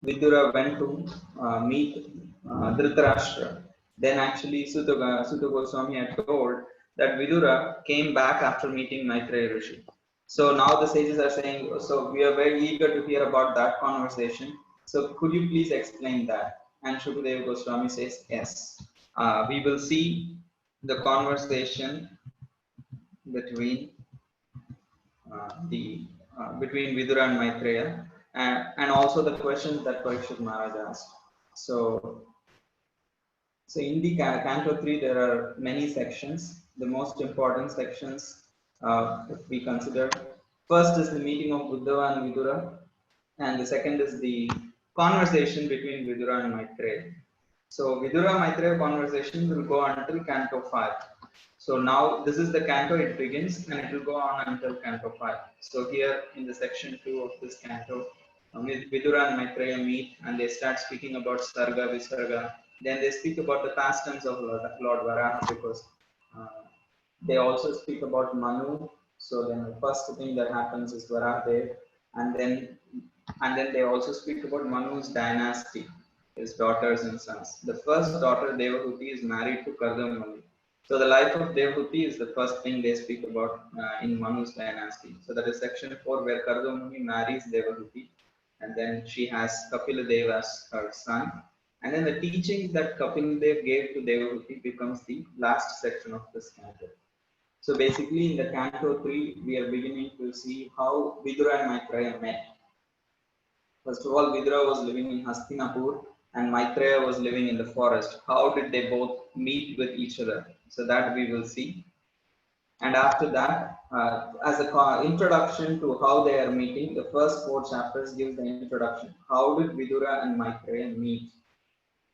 Vidura went to meet Dhritarashtra. Then actually Sutta Goswami had told that Vidura came back after meeting Maitreya Rishi. So now the sages are saying, so we are very eager to hear about that conversation. So could you please explain that? And Shukadeva Goswami says, yes. We will see the conversation between the between Vidura and Maitreya, and also the questions that Parikshit Maharaj asked. So, so in the Canto 3, there are many sections. The most important sections, if we consider, first is the meeting of Uddhava and Vidura, and the second is the conversation between Vidura and Maitreya. So Vidura Maitreya conversation will go until Canto 5. So now this is the canto, it begins and it will go on until Canto 5. So here in the section 2 of this canto, Vidura and Maitreya meet and they start speaking about Sarga, Visarga. Then they speak about the pastimes of Lord Varaha, because uh, they also speak about Manu. So then the first thing that happens is Varaha, and then they also speak about Manu's dynasty, his daughters and sons. The first daughter, Devahuti, is married to Kardamani. So the life of Devahuti is the first thing they speak about in Manu's dynasty. So that is section 4, where Kardamani marries Devahuti, and then she has Kapila Dev as her son. And then the teachings that Kapila Dev gave to Devahuti becomes the last section of this canto. So basically, in the Canto 3, we are beginning to see how Vidura and Maitreya met. First of all, Vidura was living in Hastinapur and Maitreya was living in the forest. How did they both meet with each other? So that we will see. And after that, as a introduction to how they are meeting, the first 4 chapters give the introduction. How did Vidura and Maitreya meet?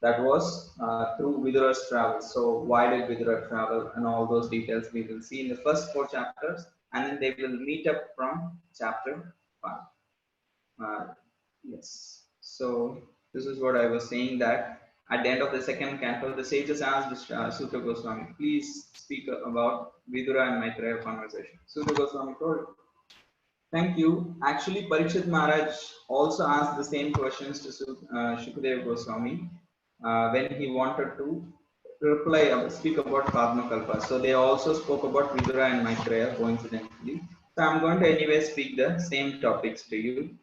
That was through Vidura's travel. So why did Vidura travel, and all those details we will see in the first 4 chapters, and then they will meet up from chapter 5. Uh, yes. So this is what I was saying, that at the end of the second canto, the sages asked Sutta Goswami, please speak about Vidura and Maitreya conversation. Sutta Goswami told, thank you. Actually, Parikshit Maharaj also asked the same questions to Shukadeva Goswami when he wanted to speak about Padma Kalpa. So they also spoke about Vidura and Maitreya coincidentally. So I'm going to anyway speak the same topics to you.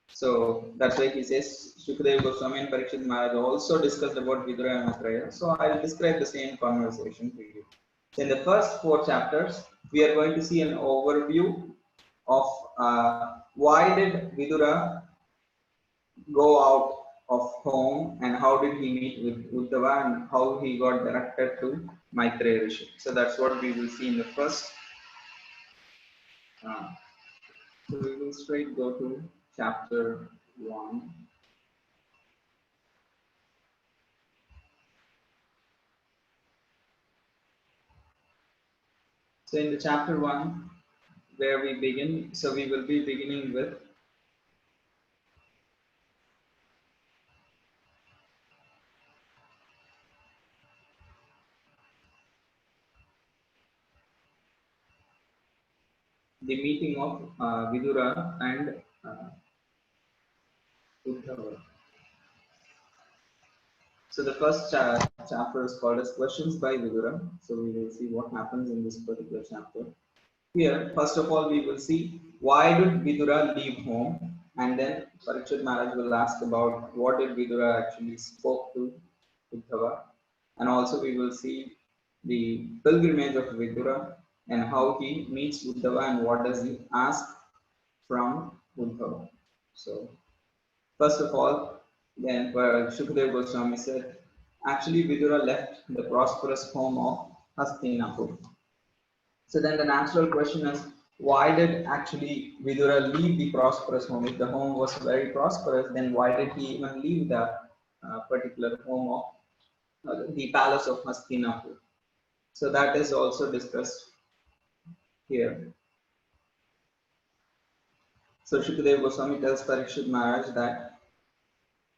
So that's why he says Shukadeva Goswami and Parikshit Maharaj also discussed about Vidura and Maitreya. So I'll describe the same conversation to you. So in the first 4 chapters, we are going to see an overview of why did Vidura go out of home and how did he meet with Uddhava and how he got directed to Maitreya Rishi. So that's what we will see in the first. So we will straight go to chapter 1. So in the chapter 1, where we begin, so we will be beginning with the meeting of Vidura and Uddhava. So the first chapter is called as Questions by Vidura. So we will see what happens in this particular chapter. Here, first of all, we will see why did Vidura leave home, and then Parikshit Maharaj will ask about what did Vidura actually spoke to Uddhava, and also we will see the pilgrimage of Vidura and how he meets Uddhava and what does he ask from Uddhava. So first of all, then Shukadeva Goswami said, actually Vidura left the prosperous home of Hastinapur. So then the natural question is, why did actually Vidura leave the prosperous home? If the home was very prosperous, then why did he even leave that particular home of the palace of Hastinapur? So that is also discussed here. So Shukadeva Goswami tells Parikshit Maharaj that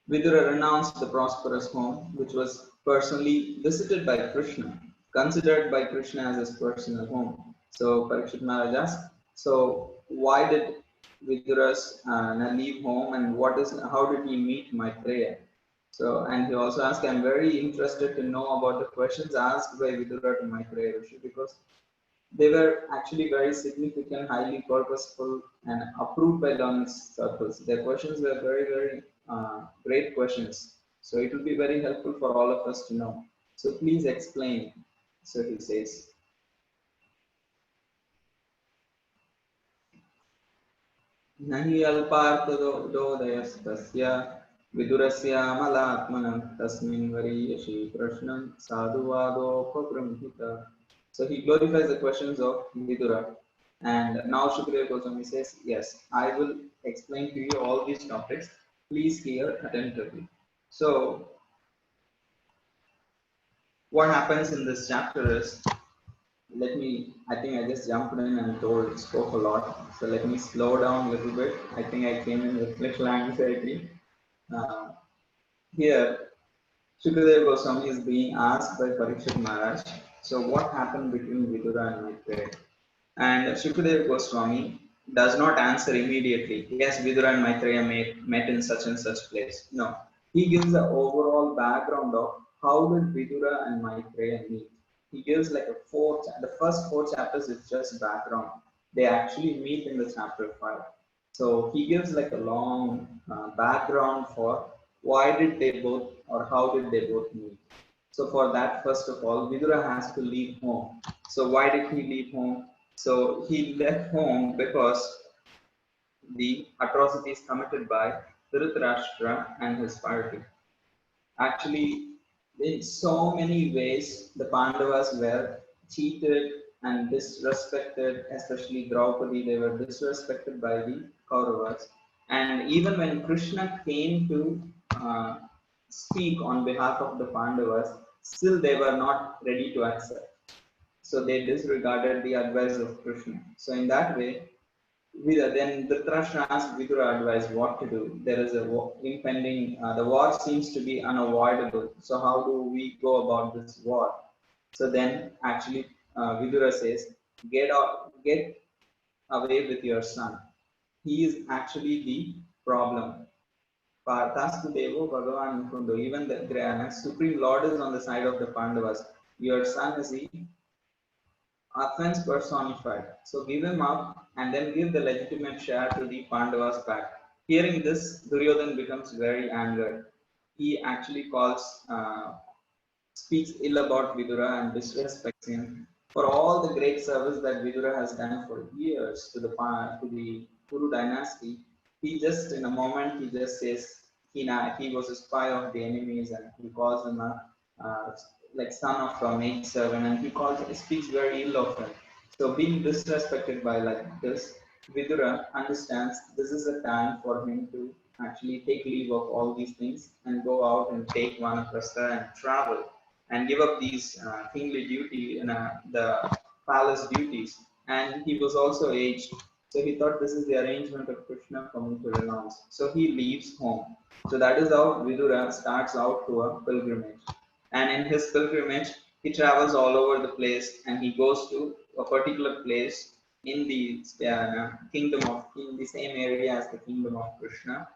Vidura renounced the prosperous home, which was personally visited by Krishna, considered by Krishna as his personal home. So Parikshit Maharaj asked, so why did Vidura's leave home and how did he meet Maitreya? So, and he also asked, I'm very interested to know about the questions asked by Vidura to Maitreya Rishi because they were actually very significant, highly purposeful, and approved by learning circles. Their questions were very great questions. So it will be very helpful for all of us to know. So please explain. So he says. नहि अल्पार्थदोदयस्तस्य विदुरस्यामलात्मनः तस्मिन् वरीयसी प्रश्नं साधुवादोपबृंहित. So he glorifies the questions of Vidura. And now Shukadeva Goswami says, yes, I will explain to you all these topics. Please hear attentively. So what happens in this chapter is, I think I just jumped in and spoke a lot. So let me slow down a little bit. I think I came in with little anxiety. Here, Shukadeva Goswami is being asked by Parikshit Maharaj. So what happened between Vidura and Maitreya? And Shukadeva Goswami does not answer immediately. Yes, Vidura and Maitreya met in such and such place. No, he gives the overall background of how did Vidura and Maitreya meet. He gives like the first four chapters is just background. They actually meet in the chapter 5. So he gives like a long background for why did they both or how did they both meet. So for that, first of all, Vidura has to leave home. So why did he leave home? So he left home because the atrocities committed by Dhritarashtra and his party. Actually, in so many ways, the Pandavas were cheated and disrespected, especially Draupadi, they were disrespected by the Kauravas. And even when Krishna came to speak on behalf of the Pandavas, still they were not ready to accept. So they disregarded the advice of Krishna. So in that way, then Dhritarashtra asked Vidura advice what to do. There is a impending, the war seems to be unavoidable. So how do we go about this war? So then actually Vidura says, get away with your son. He is actually the problem. Parthastu Devo Bhagavan Mukundo. Even the Supreme Lord is on the side of the Pandavas. Your son is the offense personified. So give him up and then give the legitimate share to the Pandavas back. Hearing this, Duryodhan becomes very angered. He actually speaks ill about Vidura and disrespects him for all the great service that Vidura has done for years to the Kuru dynasty. He just in a moment he just says he was a spy of the enemies and he calls him a like son of a maid servant and speaks very ill of him. So being disrespected by like this, Vidura understands this is a time for him to actually take leave of all these things and go out and take vanaprastha and travel and give up these kingly duty and the palace duties. And he was also aged, so he thought this is the arrangement of Krishna for me to renounce. So he leaves home. So that is how Vidura starts out to a pilgrimage. And in his pilgrimage, he travels all over the place and he goes to a particular place in the in the same area as the kingdom of Krishna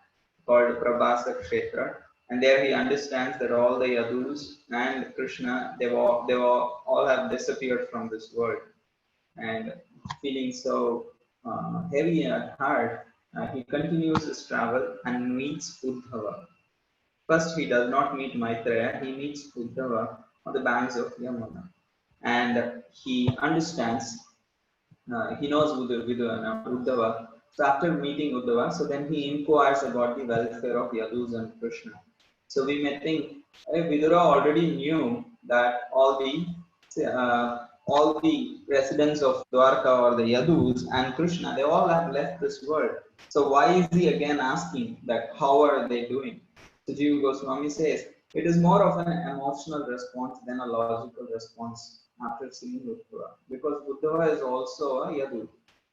called Prabhasa Kshetra. And there he understands that all the Yadus and Krishna, all have disappeared from this world. And feeling so heavy at heart, he continues his travel and meets Uddhava. First, he does not meet Maitreya, he meets Uddhava on the banks of Yamuna. And he understands, he knows Uddhava. So after meeting Uddhava, so then he inquires about the welfare of Yadus and Krishna. So we may think, Vidura already knew that all the residents of Dwarka or the Yadus and Krishna, they all have left this world. So why is he again asking that how are they doing? So Jiva Goswami says, it is more of an emotional response than a logical response after seeing Uddhava. Because Uddhava is also a Yadu.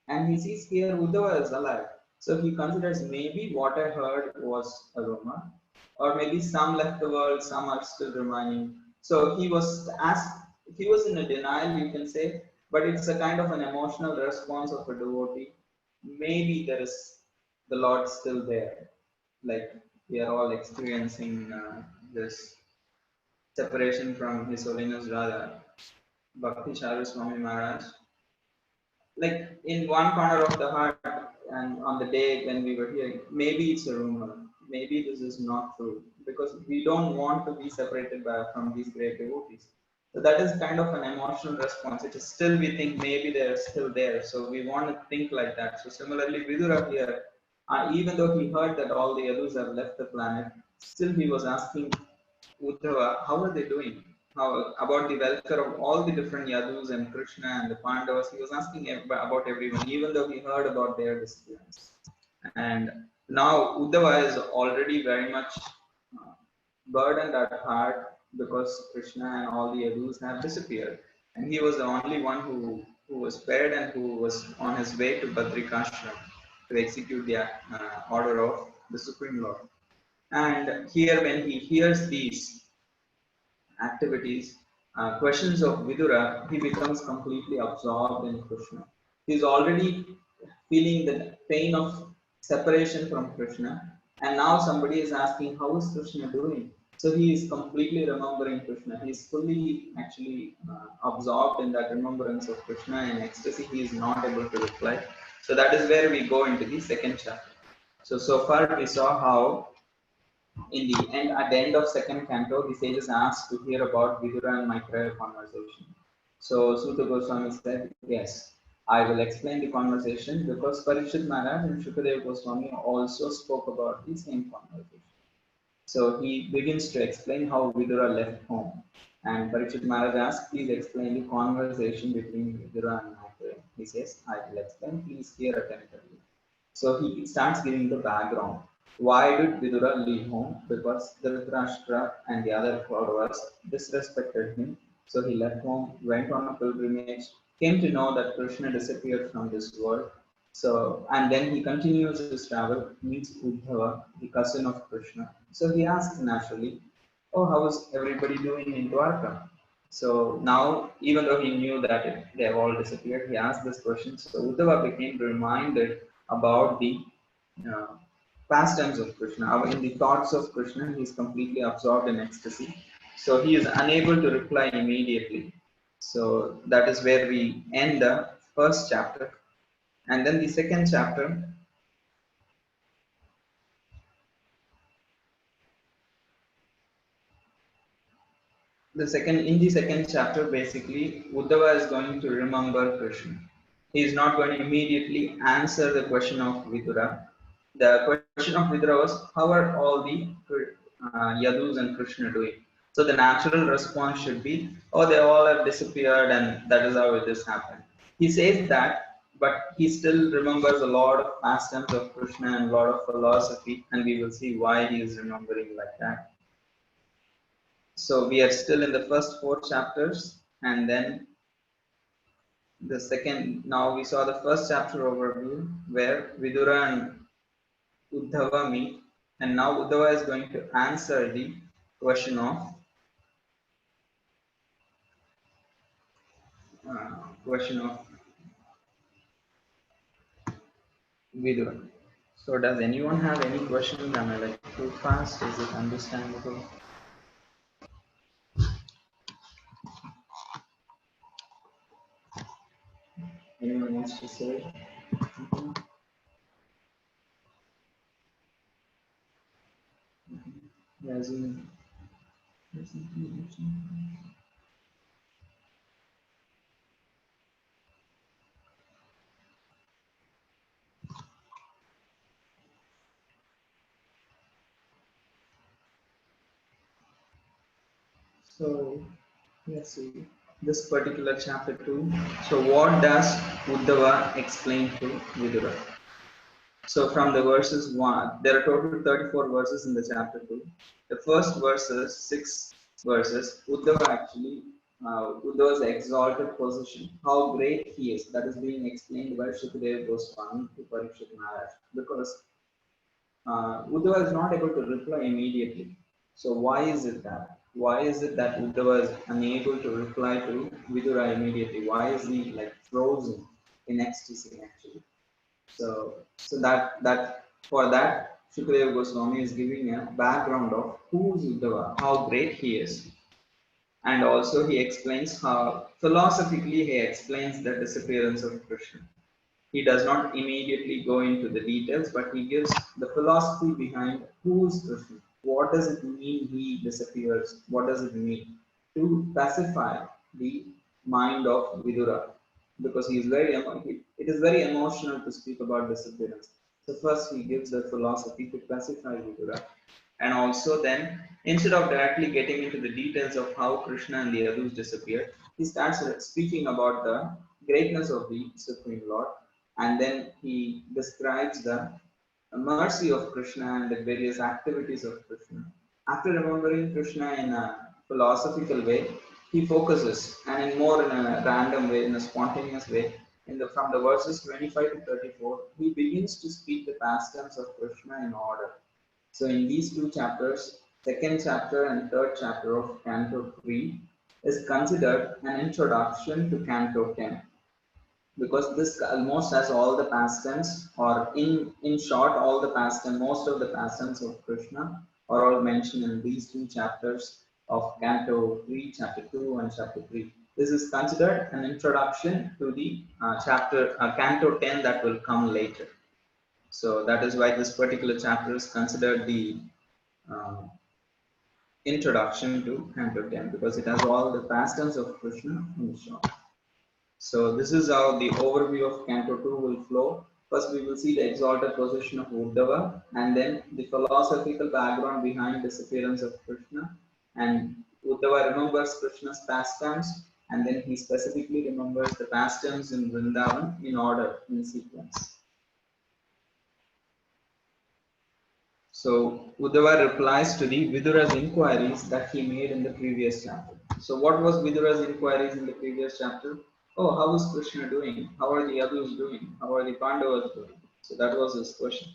And he sees here Uddhava is alive. So he considers maybe what I heard was a rumor, or maybe some left the world, some are still remaining. So he was in a denial, you can say, but it's a kind of an emotional response of a devotee maybe there is the Lord still there. Like we are all experiencing this separation from His Holiness Radha, Bhakti Charu Swami Maharaj. Like in one corner of the heart, and on the day when we were here, maybe it's a rumor, maybe this is not true, because we don't want to be separated from these great devotees. So that is kind of an emotional response. It is still, we think maybe they're still there, so we want to think like that. So similarly, Vidura here, even though he heard that all the Yadus have left the planet, still he was asking Uddhava, how are they doing? How about the welfare of all the different Yadus and Krishna and the Pandavas? He was asking about everyone, even though he heard about their disappearance. And now Uddhava is already very much uh, burdened at heart because Krishna and all the Yadus have disappeared. And he was the only one who was spared and who was on his way to Badrikashram to execute the order of the Supreme Lord. And here, when he hears these activities, questions of Vidura, he becomes completely absorbed in Krishna. He's already feeling the pain of separation from Krishna, and now somebody is asking, how is Krishna doing? So he is completely remembering Krishna. He is fully actually absorbed in that remembrance of Krishna in ecstasy. He is not able to reply. So that is where we go into the second chapter. So far we saw how in the end, at the end of second canto, the sages asked to hear about Vidura and Maitreya conversation. So Suta Goswami said, yes, I will explain the conversation because Parikshit Maharaj and Shukadeva Goswami also spoke about the same conversation. So he begins to explain how Vidura left home. And Parikshit Maharaj asks, please explain the conversation between Vidura and Maitreya. He says, I will explain, please hear attentively. So he starts giving the background. Why did Vidura leave home? Because Dhritarashtra and the other Kauravas disrespected him. So he left home, went on a pilgrimage, came to know that Krishna disappeared from this world. So, and then he continues his travel, meets Uddhava, the cousin of Krishna. So he asks naturally, oh, how is everybody doing in Dwarka? So now, even though he knew that they have all disappeared, he asked this question. So Uddhava became reminded about the uh, pastimes of Krishna. In the thoughts of Krishna, he is completely absorbed in ecstasy. So he is unable to reply immediately. So that is where we end the first chapter. And then the second chapter, in the second chapter, basically, Uddhava is going to remember Krishna. He is not going to immediately answer the question of Vidura. The question of Vidura was, how are all the Yadus and Krishna doing? So the natural response should be, oh, they all have disappeared and that is how it has happened. He says that, but he still remembers a lot of pastimes of Krishna and a lot of philosophy, and we will see why he is remembering like that. So we are still in the first four chapters, and then the second. Now we saw the first chapter overview where Vidura and Uddhava meet, and now Uddhava is going to answer the question of question of Vidura. So does anyone have any questions? Am I like too fast? Is it understandable? Anyone wants to say? Yes. So let's see this particular chapter 2. So what does Uddhava explain to Vidura? So from the verses 1, there are total 34 verses in the chapter 2. The first verses, 6 verses, Uddhava actually, Uddhava's exalted position, how great he is, that is being explained by Shukadeva Goswami to Parikshit Maharaj. Because Uddhava is not able to reply immediately. So why is it that? Why is it that Uddhava is unable to reply to Vidura immediately? Why is he like frozen in ecstasy actually? So that for that, Shukadeva Goswami is giving a background of who is Uddhava, how great he is, and also he explains how philosophically he explains the disappearance of Krishna. He does not immediately go into the details, but he gives the philosophy behind who is Krishna. What does it mean he disappears? What does it mean? To pacify the mind of Vidura, because he is it is very emotional to speak about disappearance. So first he gives the philosophy to pacify Vidura, and also then instead of directly getting into the details of how Krishna and the Yadus disappeared, he starts speaking about the greatness of the Supreme Lord, and then he describes the mercy of Krishna and the various activities of Krishna. After remembering Krishna in a philosophical way, he focuses and in a random way, in a spontaneous way. From the verses 25 to 34, he begins to speak the pastimes of Krishna in order. So in these two chapters, second chapter and third chapter of Canto 3 is considered an introduction to Canto 10, because this almost has all the pastimes, or in short, all the pastimes, most of the pastimes of Krishna are all mentioned in these two chapters of Canto 3, chapter 2, and chapter 3. This is considered an introduction to the Canto 10 that will come later. So that is why this particular chapter is considered the uh, introduction to Canto 10, because it has all the pastimes of Krishna in short. So this is how the overview of Canto 2 will flow. First we will see the exalted position of Uddhava, and then the philosophical background behind disappearance of Krishna. And Uddhava remembers Krishna's pastimes, and then he specifically remembers the pastimes in Vrindavan in order, in sequence. So Uddhava replies to the Vidura's inquiries that he made in the previous chapter. So what was Vidura's inquiries in the previous chapter? Oh, how is Krishna doing? How are the others doing? How are the Pandavas doing? So that was his question.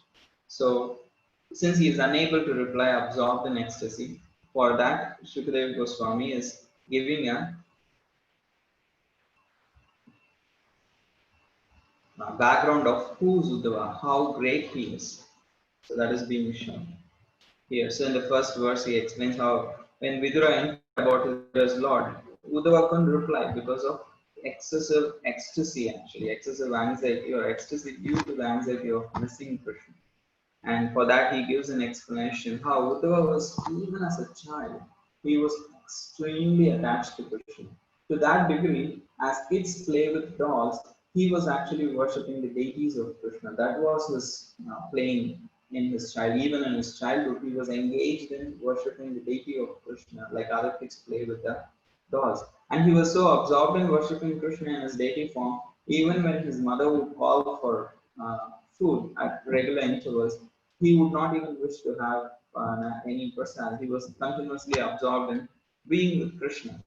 So since he is unable to reply absorbed in ecstasy, for that Shukadeva Goswami is giving a background of who is Uddhava, how great he is. So that is being shown here. So in the first verse, he explains how when Vidura inquired about his Lord, Uddhava couldn't reply because of excessive ecstasy, actually, excessive anxiety or ecstasy due to the anxiety of missing Krishna. And for that, he gives an explanation how Uddhava was, even as a child, he was extremely attached to Krishna. To that degree, as kids play with dolls, he was actually worshipping the deities of Krishna. That was his playing in his child. Even in his childhood, he was engaged in worshipping the deity of Krishna, like other kids play with the dolls. And he was so absorbed in worshipping Krishna in his deity form, even when his mother would call for food at regular intervals, he would not even wish to have any prasad. He was continuously absorbed in being with Krishna.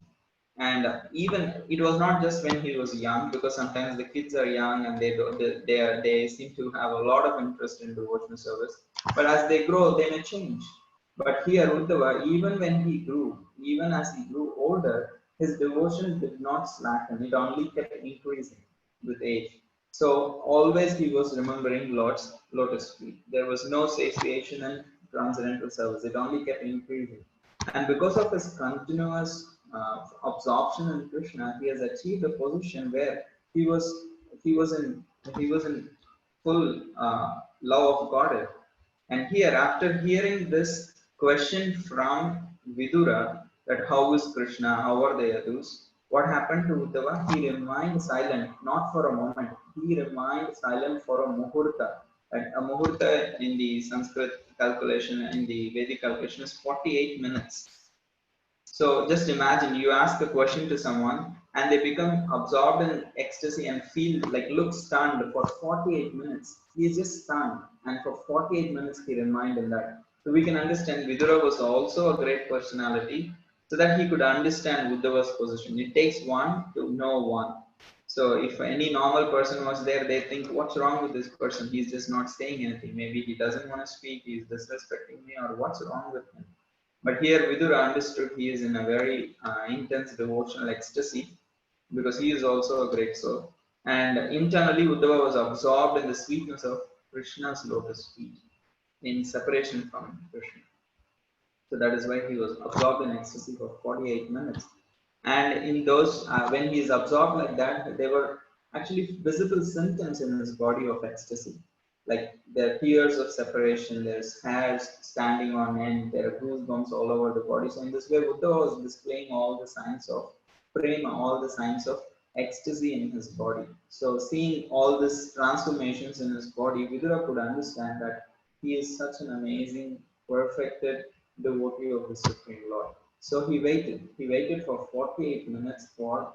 And even it was not just when he was young, because sometimes the kids are young and they seem to have a lot of interest in devotional service. But as they grow, they may change. But here, Uddhava, even when he grew, even as he grew older, his devotion did not slacken. It only kept increasing with age. So always he was remembering Lord's lotus feet. There was no satiation in transcendental service. It only kept increasing. And because of his continuous absorption in Krishna, he has achieved a position where he was he was in he was in full love of Godhead. And here, after hearing this question from Vidura, that how is Krishna, how are the Yadus, what happened to Uddhava? He remained silent, not for a moment. He remained silent for a muhurta. And a muhurta in the Sanskrit calculation, in the Vedic calculation, is 48 minutes. So just imagine you ask a question to someone and they become absorbed in ecstasy and feel like look stunned for 48 minutes. He is just stunned, and for 48 minutes he remained in that. So we can understand Vidura was also a great personality, so that he could understand Uddhava's position. It takes one to know one. So if any normal person was there, they think, what's wrong with this person? He's just not saying anything. Maybe he doesn't want to speak, he's disrespecting me, or what's wrong with him? But here Vidura understood he is in a very intense devotional ecstasy, because he is also a great soul. And internally, Uddhava was absorbed in the sweetness of Krishna's lotus feet, in separation from Krishna. So that is why he was absorbed in ecstasy for 48 minutes. And in those, when he is absorbed like that, there were actually visible symptoms in his body of ecstasy. Like there are tears of separation, there's hairs standing on end, there are goosebumps all over the body. So in this way, Buddha was displaying all the signs of prema, all the signs of ecstasy in his body. So seeing all these transformations in his body, Vidura could understand that he is such an amazing, perfected devotee of the Supreme Lord. So he waited. He waited for 48 minutes for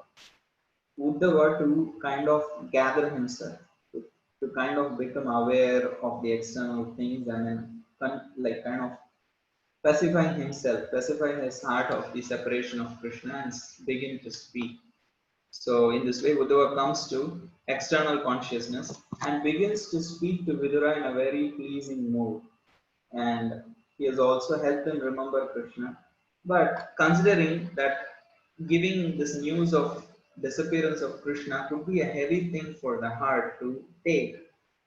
Uddhava to kind of gather himself, to kind of become aware of the external things and then like kind of pacify himself, pacify his heart of the separation of Krishna and begin to speak. So in this way, Uddhava comes to external consciousness and begins to speak to Vidura in a very pleasing mood. And he has also helped him remember Krishna. But considering that giving this news of disappearance of Krishna could be a heavy thing for the heart to take,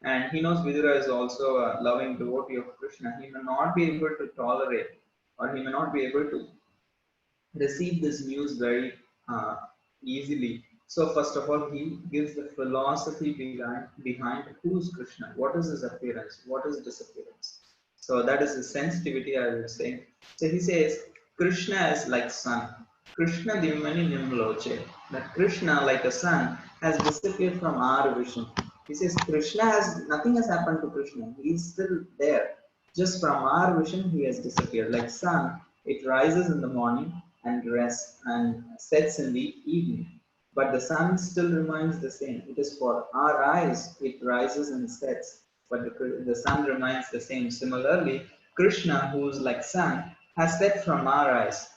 and he knows Vidura is also a loving devotee of Krishna, he may not be able to tolerate or he may not be able to receive this news very easily. So first of all, he gives the philosophy behind who is Krishna, what is his appearance, what is disappearance. So that is the sensitivity, I would say. So he says, Krishna is like sun. Krishna Dimani Nimloche. That Krishna, like a sun, has disappeared from our vision. He says Krishna has nothing has happened to Krishna. He is still there. Just from our vision, he has disappeared. Like sun, it rises in the morning and rests and sets in the evening. But the sun still remains the same. It is for our eyes, it rises and sets, but the sun remains the same. Similarly, Krishna, who is like sun, has set from our eyes.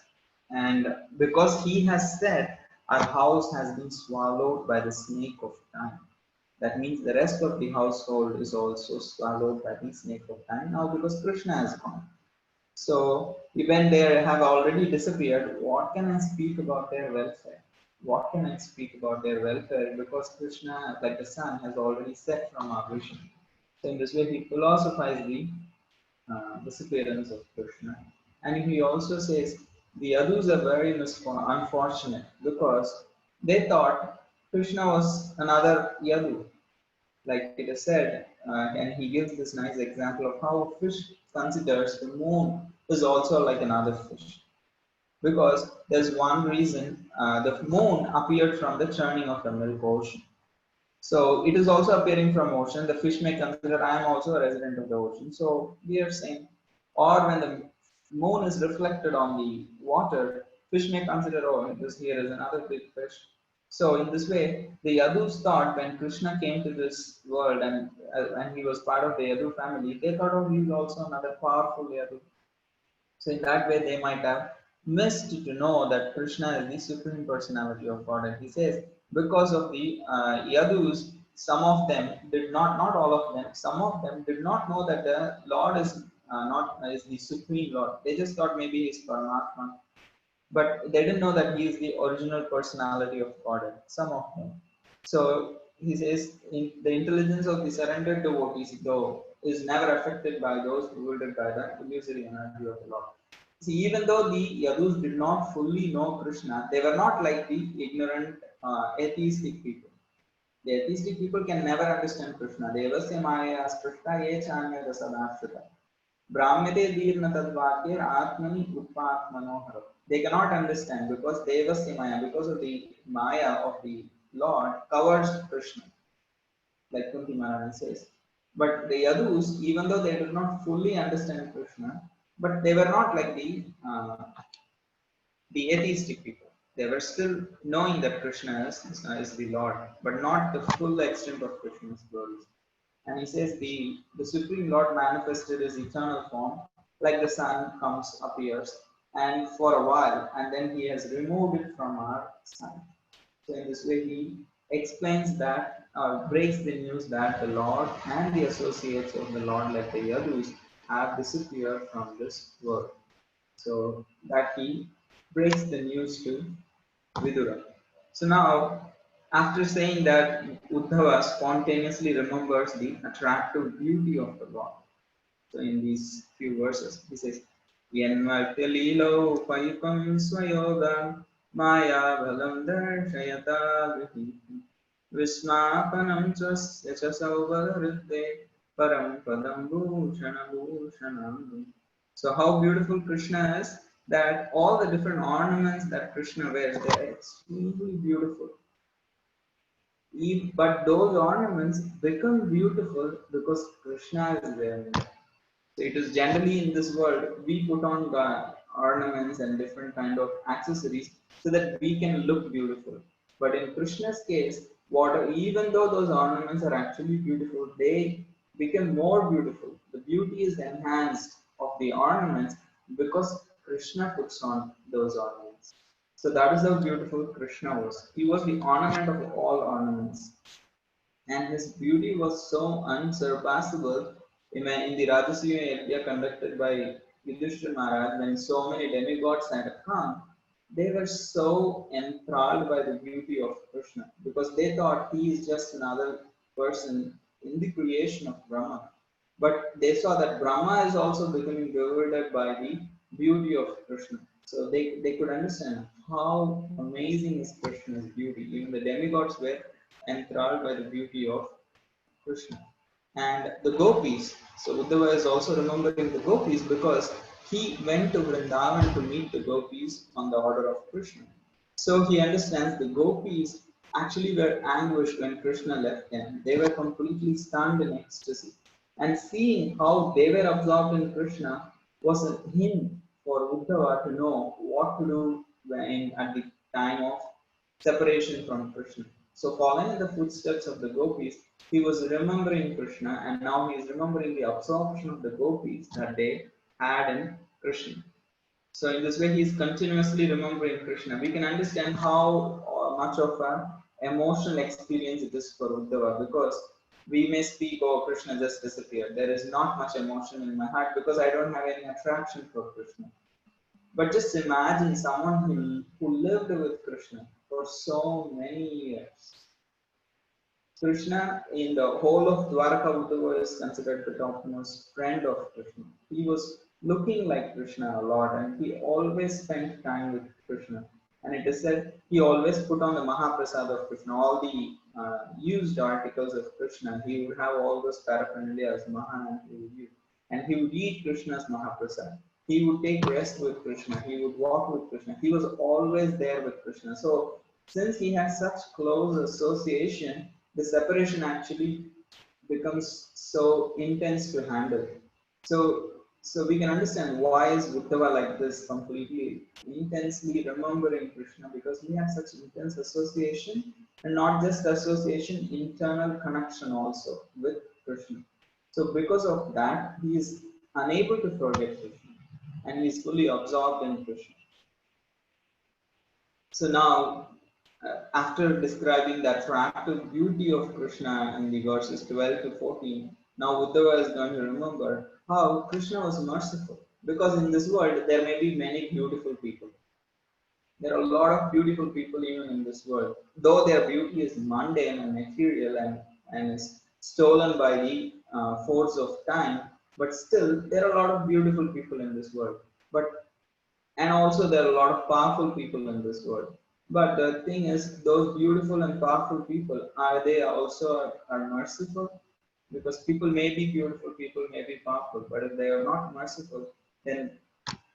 And because he has set, our house has been swallowed by the snake of time. That means the rest of the household is also swallowed by the snake of time now because Krishna has gone. So when they have already disappeared, what can I speak about their welfare? What can I speak about their welfare? Because Krishna, like the sun, has already set from our vision. So in this way, he philosophizes the disappearance of Krishna. And he also says the Yadus are very unfortunate because they thought Krishna was another Yadu. Like it is said, and he gives this nice example of how a fish considers the moon is also like another fish. Because there's one reason the moon appeared from the churning of the milk ocean. So it is also appearing from ocean. The fish may consider I am also a resident of the ocean. So we are saying, or when the moon is reflected on the water, fish may consider, oh, this here is another big fish. So in this way, the Yadus thought when Krishna came to this world and he was part of the Yadu family, they thought, oh, he is also another powerful Yadu. So in that way, they might have missed to know that Krishna is the supreme personality of God. And he says, because of the Yadus, some of them did not all of them, some of them did not know that the Lord is not is the supreme Lord. They just thought maybe he's Paramatma, but they didn't know that he is the original personality of God. Some of them. So he says, the intelligence of the surrendered devotees, though, is never affected by those bewildered by the illusory energy of the Lord. See, even though the Yadus did not fully know Krishna, they were not like the ignorant atheistic people. The atheistic people can never understand Krishna. Devasya maya sprishta ye chanya dasadashrita. Brahmate dirna tadvakir atmani utpatmanohara. They cannot understand because Devasya maya, because of the maya of the Lord, covers Krishna, like Kunti Maharani says. But the Yadus, even though they did not fully understand Krishna, but they were not like the atheistic people. They were still knowing that Krishna is the Lord, but not the full extent of Krishna's glories. And he says the Supreme Lord manifested his eternal form, like the sun comes, appears, and for a while, and then he has removed it from our sight. So in this way, he explains that, breaks the news that the Lord and the associates of the Lord, like the Yadus, have disappeared from this world. So that he breaks the news to Vidura. So now After saying that, Uddhava spontaneously remembers the attractive beauty of the Lord. So in these few verses, he says, Yanvartililo Paipam Swayoga Maya Balam Darshayata Vihi Vismapanam Chasya Chasauvarite Param Padam Bhushana Bhushanam. So how beautiful Krishna is, that all the different ornaments that Krishna wears, they are extremely beautiful. But those ornaments become beautiful because Krishna is wearing them. So it is generally in this world we put on ornaments and different kind of accessories so that we can look beautiful. But in Krishna's case, even though those ornaments are actually beautiful, they become more beautiful. The beauty is enhanced of the ornaments because Krishna puts on those ornaments. So that is how beautiful Krishna was. He was the ornament of all ornaments, and his beauty was so unsurpassable in the Rajasuya Yajna conducted by Yudhishthira Maharaj. When so many demigods had come, they were so enthralled by the beauty of Krishna because they thought he is just another person in the creation of Brahma. But they saw that Brahma is also becoming bewildered by the beauty of Krishna. So they could understand how amazing is Krishna's beauty. Even the demigods were enthralled by the beauty of Krishna. And the gopis, so Uddhava is also remembering the gopis because he went to Vrindavan to meet the gopis on the order of Krishna. So he understands the gopis actually were anguished when Krishna left them. They were completely stunned in ecstasy. And seeing how they were absorbed in Krishna was a hint for Uddhava to know what to do at the time of separation from Krishna. So, following in the footsteps of the gopis, he was remembering Krishna, and now he is remembering the absorption of the gopis that they had in Krishna. So, in this way, he is continuously remembering Krishna. We can understand how much of an emotional experience it is for Uddhava, because we may speak, oh, Krishna just disappeared. There is not much emotion in my heart because I don't have any attraction for Krishna. But just imagine someone who lived with Krishna for so many years. Krishna, in the whole of Dwarka, Uddhava is considered the topmost friend of Krishna. He was looking like Krishna a lot, and he always spent time with Krishna. And it is said he always put on the Mahaprasad of Krishna, all the used articles of Krishna. He would have all those paraphernalia as Maha, and he would use. And he would eat Krishna's Mahaprasad. He would take rest with Krishna. He would walk with Krishna. He was always there with Krishna. So, since he had such close association, the separation actually becomes so intense to handle. So we can understand why is Uddhava like this, completely intensely remembering Krishna, because he had such intense association, and not just association, internal connection also with Krishna. So because of that, he is unable to forget Krishna, and he is fully absorbed in Krishna. So now, after describing the attractive beauty of Krishna in the verses 12 to 14, now Uddhava is going to remember how Krishna was merciful. Because in this world, there may be many beautiful people. There are a lot of beautiful people even in this world. Though their beauty is mundane and material and is stolen by the force of time, but still, there are a lot of beautiful people in this world. But and also there are a lot of powerful people in this world. But the thing is, those beautiful and powerful people, are they also are merciful? Because people may be beautiful, people may be powerful, but if they are not merciful, then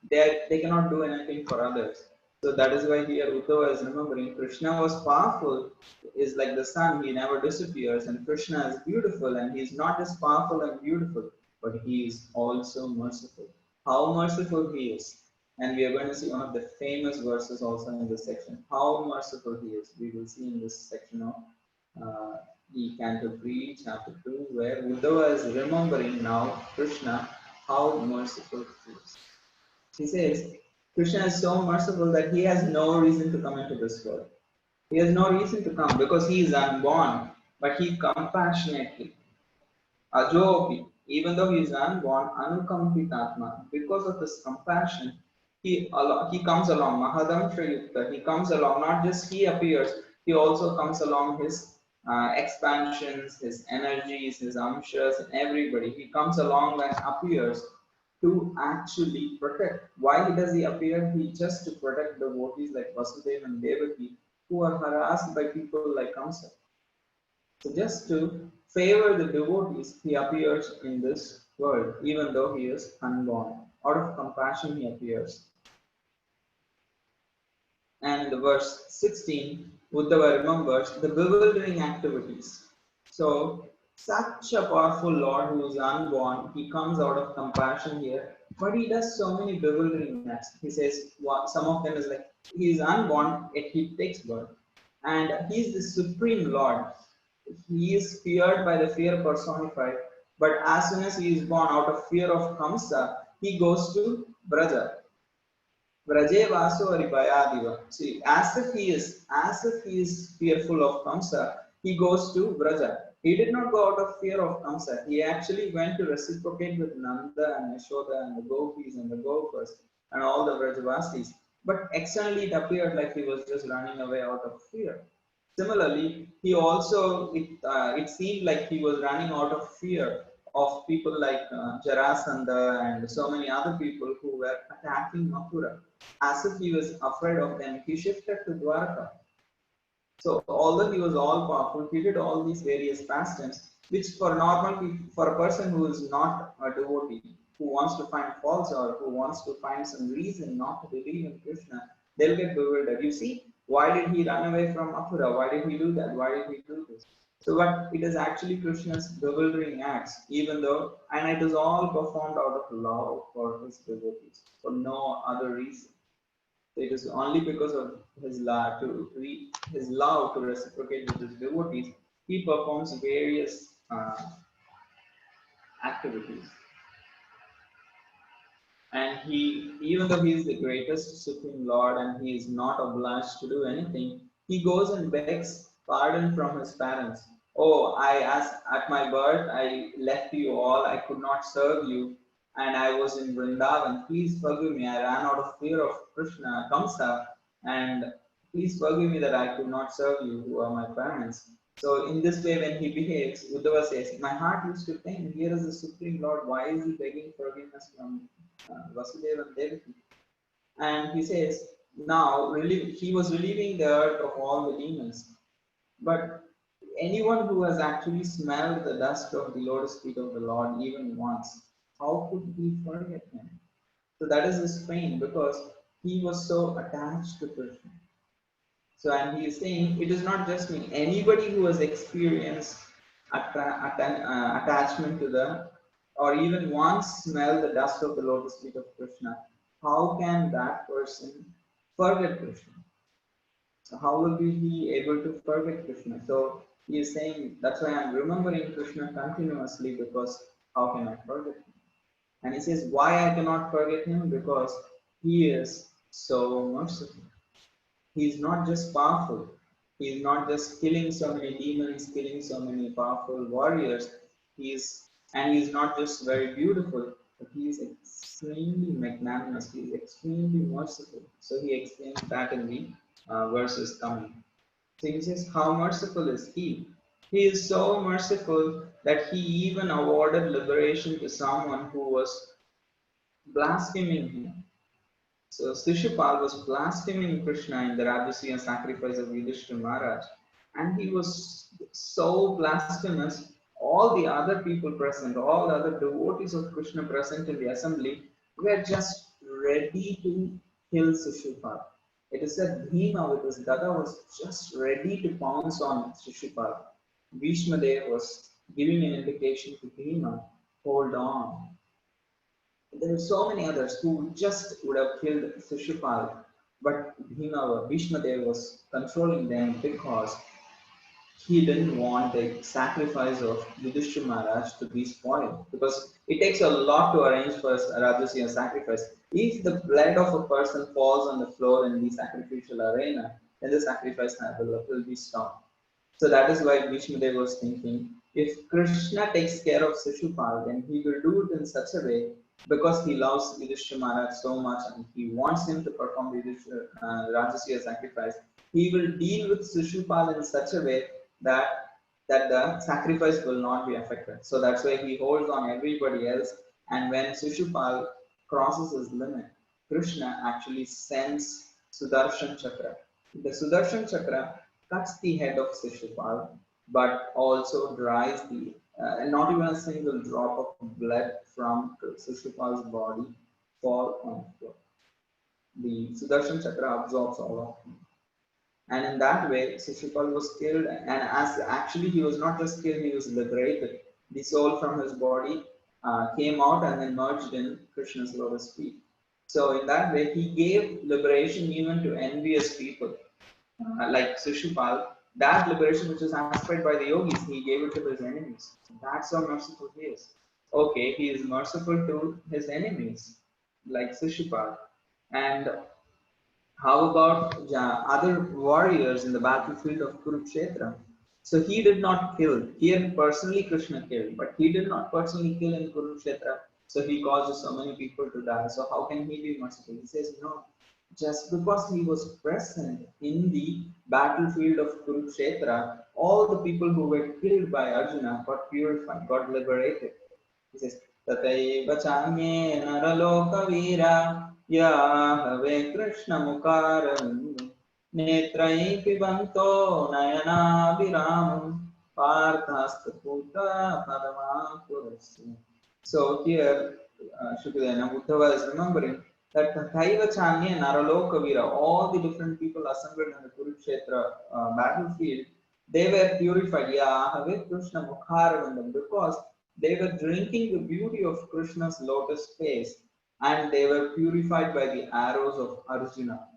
they cannot do anything for others. So that is why here Uddhava is remembering Krishna was powerful, is like the sun, he never disappears, and Krishna is beautiful, and he is not just powerful and beautiful, but he is also merciful. How merciful he is. And we are going to see one of the famous verses also in this section. How merciful he is. We will see in this section of the Canto 3, chapter 2, where Uddhava is remembering now Krishna, how merciful he is. He says, Krishna is so merciful that he has no reason to come into this world. He has no reason to come because he is unborn, but he compassionately, Ajopi, even though he is unborn, Anukampitatma, because of his compassion, he comes along, Mahadam Shriyukta, he comes along, not just he appears, he also comes along his expansions, his energies, his amshas, and everybody. He comes along and appears to actually protect. Why does he appear? He just to protect the devotees like Vasudeva and Devaki who are harassed by people like Kamsa. So just to favor the devotees, he appears in this world, even though he is unborn. Out of compassion, he appears. And the verse 16, Uddhava remembers the bewildering activities. So, such a powerful Lord who is unborn, he comes out of compassion here, but he does so many bewildering acts. He says, some of them is like, he is unborn, yet he takes birth. And he is the supreme Lord. He is feared by the fear personified, but as soon as he is born out of fear of Kamsa, he goes to Braja. Vraje Vaso Aripayadiva. See, as if he is fearful of Kamsa, he goes to Vraja. He did not go out of fear of Kamsa. He actually went to reciprocate with Nanda and Yashoda and the Gopis and the Gopas and all the Vrajavasis. But externally it appeared like he was just running away out of fear. Similarly, he also, it seemed like he was running out of fear of people like Jarasandha and so many other people who were attacking Mathura. As if he was afraid of them, he shifted to Dwarka. So although he was all powerful, he did all these various pastimes, which for normal people, for a person who is not a devotee, who wants to find faults or who wants to find some reason not to believe in Krishna, they'll get bewildered. You see, why did he run away from Mathura? Why did he do that? Why did he do this? So, but it is actually Krishna's bewildering acts, even though, and it is all performed out of love for his devotees, for no other reason. It is only because of his love to reciprocate with his devotees, he performs various activities. And he, even though he is the greatest supreme lord and he is not obliged to do anything, he goes and begs pardon from his parents. Oh, at my birth, I left you all, I could not serve you, and I was in Vrindavan. Please forgive me. I ran out of fear of Krishna, Kamsa, and please forgive me that I could not serve you, who are my parents. So in this way, when he behaves, Uddhava says, my heart used to pain. Here is the Supreme Lord. Why is he begging forgiveness from Vasudeva and Devaki? And he says, now he was relieving the earth of all the demons. But anyone who has actually smelled the dust of the lotus feet of the Lord even once, how could we forget him? So that is his pain because he was so attached to Krishna. So, and he is saying it is not just me, anybody who has experienced attachment to the, or even once smell the dust of the lotus feet of Krishna, how can that person forget Krishna? So, how will we be able to forget Krishna? So, he is saying that's why I'm remembering Krishna continuously because how can I forget him? And he says, why I cannot forget him? Because he is so merciful. He is not just powerful. He is not just killing so many demons, killing so many powerful warriors. He is, and he is not just very beautiful, but he is extremely magnanimous. He is extremely merciful. So he explains that in the verses coming. So he says, how merciful is he? He is so merciful that he even awarded liberation to someone who was blaspheming him. So Shishupal was blaspheming Krishna in the Rajasuya sacrifice of Yudhishthira Maharaj. And he was so blasphemous, all the other people present, all the other devotees of Krishna present in the assembly were just ready to kill Shishupal. It is said Bhima with his Gada was just ready to pounce on Shishupal. Bhishma Dev was giving an indication to Bhima, hold on. There are so many others who just would have killed Shishupal, but Bhishma Dev was controlling them because he didn't want the sacrifice of Yudhishthira Maharaj to be spoiled. Because it takes a lot to arrange for a Rajasuya sacrifice. If the blood of a person falls on the floor in the sacrificial arena, then the sacrifice will be stopped. So that is why Bhishma Dev was thinking, if Krishna takes care of Shishupal, then he will do it in such a way because he loves Yudhishthira Maharaj so much and he wants him to perform the Rajasuya sacrifice, he will deal with Shishupal in such a way that the sacrifice will not be affected. So that's why he holds on everybody else. And when Shishupal crosses his limit, Krishna actually sends Sudarshan Chakra. The Sudarshan Chakra cuts the head of Shishupal, but also dries the and not even a single drop of blood from Shishupal's body fall on the floor. The Sudarshan Chakra absorbs all of him. And in that way, Shishupal was killed, and as actually he was not just killed, he was liberated. The soul from his body came out and then merged in Krishna's lotus feet. So in that way, he gave liberation even to envious people, like Shishupal. That liberation which is aspired by the yogis, he gave it to his enemies. That's how merciful he is. Okay, he is merciful to his enemies, like Shishupal. And how about other warriors in the battlefield of Kurukshetra? So he did not kill. Here personally Krishna killed, but he did not personally kill in Kurukshetra. So he caused so many people to die. So how can he be merciful? He says no. Just because he was present in the battlefield of Kurukshetra, all the people who were killed by Arjuna got purified, got liberated. He says, Tataiva chanye naraloka vira Yahave Krishna Mukarandu Netrai Pibanto Nayana Viramam Parthastaputa Padama Purasya. So here Shukadena Uddhava is remembering that Tathaiva Chanya Naraloka Vira, all the different people assembled in the Kurukshetra battlefield, they were purified. Yahave Krishna Mukharavandam, because they were drinking the beauty of Krishna's lotus face and they were purified by the arrows of Arjuna.